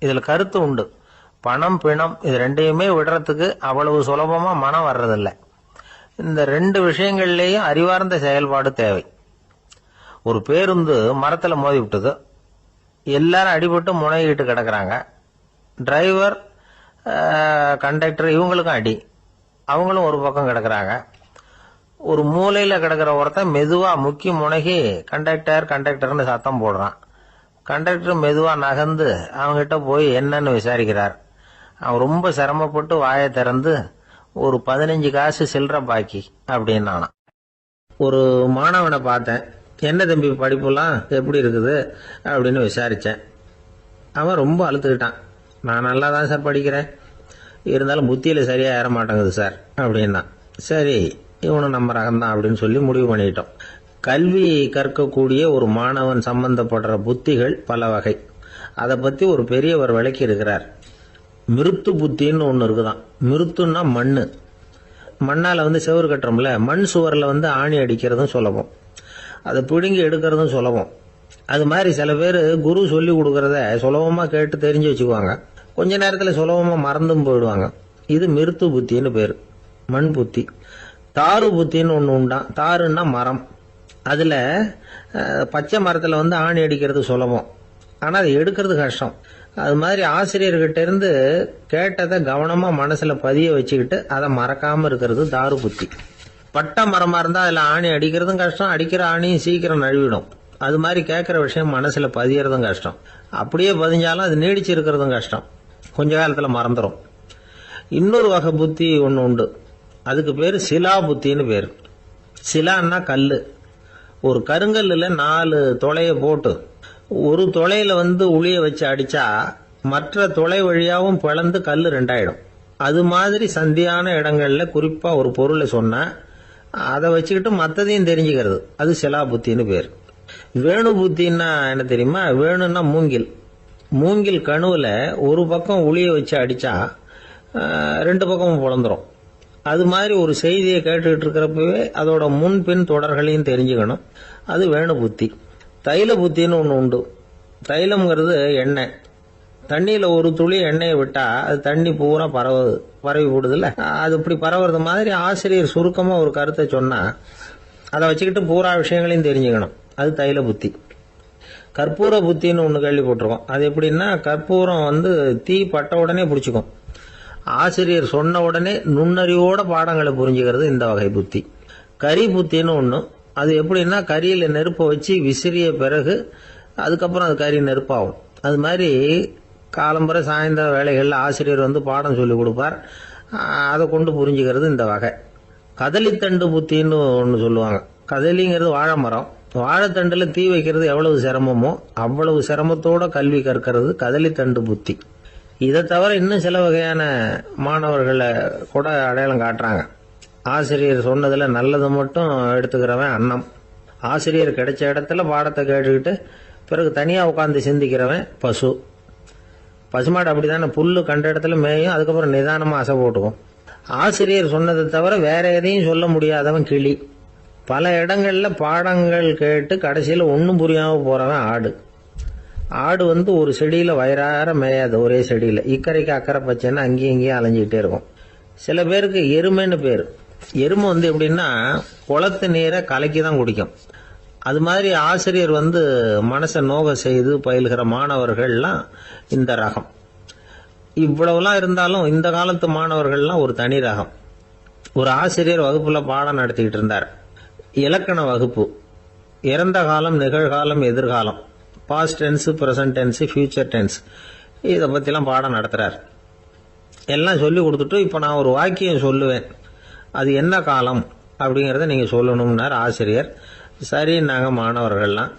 இதுல கருத்து உண்டு. பணம் பிணம் இது ரெண்டையுமே விடுறதுக்கு அவ்வளவு சுலபமா மனம் வர்றதில்லை. இந்த ரெண்டு விஷயங்கள்லயும் அறிவார்ந்த செயல்பாடு தேவை. ஒரு பேருந்து மரத்துல மோதி விட்டது. எல்லாரும் அடிபட்டு முனைகிட்டு கிடக்குறாங்க. டிரைவர், கண்டக்டர் இவங்களுக்கும் அடி. அவங்களும் ஒரு பக்கம் கிடக்குறாங்க. ஒரு மூலையில கிடக்கிற ஒருத்தன் மெதுவா முக்கி முனகி கண்டக்டர்னு சத்தம் போடுறான். கண்டக்டர் மெதுவா நகர்ந்து அவங்கிட்ட போய் என்னன்னு விசாரிக்கிறார். அவன் ரொம்ப சிரமப்பட்டு வாயை திறந்து ஒரு 15 காசு சில்லற பாக்கி அப்படின்னானா. ஒரு மாணவனை பார்த்தேன். என்ன தம்பி படிப்புலாம் எப்படி இருக்குது அப்படின்னு விசாரிச்சேன். அவன் ரொம்ப அழுத்துக்கிட்டான். நான் நல்லா தான் சார் படிக்கிறேன், இருந்தாலும் புத்தியில சரியா ஏற மாட்டேங்குது சார் அப்படின்னா. சரி, இவனும் நம்ம ரகம்தான் அப்படின்னு சொல்லி முடிவு பண்ணிட்டோம். கல்வி கற்கக்கூடிய ஒரு மாணவன் சம்பந்தப்படுற புத்திகள் பல வகை. அதை பத்தி ஒரு பெரியவர் விளக்கி இருக்கிறார். மிருத்து புத்தின்னு ஒன்று இருக்குதான். மிருத்துன்னா மண்ணு. மண்ணால செவுறு கட்டுறோம்ல, மண் சுவரில் ஆணி அடிக்கிறதும் சுலபம், அதை பிடுங்கி எடுக்கிறதும் சுலபம். அது மாதிரி சில பேர் குரு சொல்லி கொடுக்கறத சுலபமா கேட்டு தெரிஞ்சு வச்சுக்குவாங்க. கொஞ்ச நேரத்தில் சுலபமா மறந்தும் போயிடுவாங்க. இது மிருத்து புத்தின்னு பேரு, மண் புத்தி. தாரு புத்தின்னு ஒன்று உண்டான். தாருன்னா மரம். அதுல பச்சை மரத்துல ஆணி அடிக்கிறது சுலபம், ஆனா அதை எடுக்கிறது கஷ்டம். அது மாதிரி ஆசிரியர்கிட்ட இருந்து கேட்டதை கவனமா மனசுல பதிய வச்சுக்கிட்டு அதை மறக்காம இருக்கிறது தாரு புத்தி. பட்டை மரமா இருந்தா அதுல ஆணி அடிக்கிறதும் கஷ்டம், அடிக்கிற ஆணியும் சீக்கிரம் நழுவிடும். அது மாதிரி கேட்கிற விஷயம் மனசுல பதியறதும் கஷ்டம். அப்படியே பதிஞ்சாலும் அது நீடிச்சு இருக்கிறதும் கஷ்டம், கொஞ்ச காலத்துல மறந்துடும். இன்னொரு வகை புத்தி ஒன்று உண்டு. அதுக்கு பேரு சிலா புத்தின்னு பேரு. சிலான்னா கல்லு. ஒரு கருங்கல்லுல 4 துளைய போட்டு ஒரு துளையில உளிய வச்சு அடிச்சா மற்ற துளை வழியாவும் பிளந்து கல்லு 2 ஆயிடும். அது மாதிரி சந்தியான இடங்கள்ல குறிப்பா ஒரு பொருளை சொன்னா அதை வச்சுக்கிட்டு மற்றதையும் தெரிஞ்சுக்கிறது, அது சிலா புத்தின்னு பேர். வேணு புத்தின்னா என்ன தெரியுமா? வேணுன்னா மூங்கில். மூங்கில் கணுவுல ஒரு பக்கம் உளிய வச்சு அடிச்சா 2 பக்கமும் பிளந்துரும். அது மாதிரி ஒரு செய்தியை கேட்டுக்கிட்டு இருக்கிறப்பவே அதோட முன்பின் தொடர்களையும் தெரிஞ்சுக்கணும், அது வேணு புத்தி. தைல புத்தின்னு ஒன்று உண்டு. தைலம்ங்கிறது எண்ணெய். தண்ணியில ஒரு துளி எண்ணெயை விட்டா அது தண்ணி பூரா பரவி போடுதுல்ல, அது இப்படி பரவுறது மாதிரி ஆசிரியர் சுருக்கமா ஒரு கருத்தை சொன்னா அதை வச்சுக்கிட்டு பூரா விஷயங்களையும் தெரிஞ்சுக்கணும், அது தைல புத்தி. கற்பூர புத்தின்னு ஒன்று கேள்விப்பட்டிருக்கோம். அது எப்படின்னா, கற்பூரம் தீ பட்ட உடனே பிடிச்சிக்கும். ஆசிரியர் சொன்ன உடனே நுண்ணறிவோட பாடங்களை புரிஞ்சுக்கிறது இந்த வகை புத்தி. கரி புத்தின்னு ஒன்று. அது எப்படின்னா, கரியில நெருப்பை வச்சு விசிறிய பிறகு அதுக்கப்புறம் அது கறி நெருப்பாகும். அது மாதிரி காலம்புற சாயந்தர வேலைகளில் ஆசிரியர் பாடம் சொல்லி கொடுப்பார். அதை கொண்டு புரிஞ்சுக்கிறது இந்த வகை. கதலித்தண்டு புத்தின்னு ஒன்று சொல்லுவாங்க. கதலிங்கிறது வாழை மரம். வாழைத்தண்டில் தீ வைக்கிறது எவ்வளவு சிரமமோ அவ்வளவு சிரமத்தோட கல்வி கற்கிறது கதலித்தண்டு புத்தி. இதை தவிர இன்னும் சில வகையான மாணவர்களை கூட அடையாளம் காட்டுறாங்க. ஆசிரியர் சொன்னதில் நல்லதை மட்டும் எடுத்துக்கிறவன் அன்னம். ஆசிரியர் கிடைச்ச இடத்துல பாடத்தை கேட்டுக்கிட்டு பிறகு தனியாக உட்காந்து சிந்திக்கிறவன் பசு. பசுமாடு அப்படி தானே, புல்லு கண்ட இடத்துல மேயும், அதுக்கப்புறம் நிதானமாக அசை போட்டுக்கும். ஆசிரியர் சொன்னதை தவிர வேற எதையும் சொல்ல முடியாதவன் கிளி. பல இடங்களில் பாடங்கள் கேட்டு கடைசியில் ஒன்றும் புரியாமல் போகிறவன் ஆடு. ஆடு ஒரு செடியில் வயிறார மேயாது, ஒரே செடியில். இக்கரைக்கு அக்கறை பச்சைன்னா அங்கேயும் இங்கேயும் அலைஞ்சிக்கிட்டே இருக்கும். சில பேருக்கு எருமைன்னு பேர். எருமை எப்படின்னா குளத்து நீரை கலக்கி தான் குடிக்கும். அது மாதிரி ஆசிரியர் மனசை நோக செய்து பயில்கிற மாணவர்கள்லாம் இந்த ரகம். இவ்வளவுலாம் இருந்தாலும் இந்த காலத்து மாணவர்கள்லாம் ஒரு தனி ரகம். ஒரு ஆசிரியர் வகுப்புல பாடம் நடத்திக்கிட்டு இருந்தார். இலக்கண வகுப்பு. இறந்த காலம், நிகழ்காலம், எதிர்காலம், past tense, present tense, future tense, இதை பற்றிலாம் பாடம் நடத்துகிறார். எல்லாம் சொல்லி கொடுத்துட்டு இப்போ நான் ஒரு வாக்கியம் சொல்லுவேன், அது என்ன காலம் அப்படிங்கிறத நீங்கள் சொல்லணும்னார் ஆசிரியர். சரி, நாங்கள் மாணவர்கள்லாம்,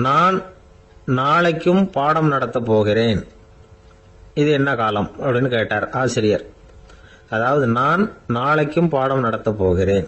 நான் நாளைக்கும் பாடம் நடத்த போகிறேன், இது என்ன காலம் அப்படின்னு கேட்டார் ஆசிரியர். அதாவது நான் நாளைக்கும் பாடம் நடத்த போகிறேன்.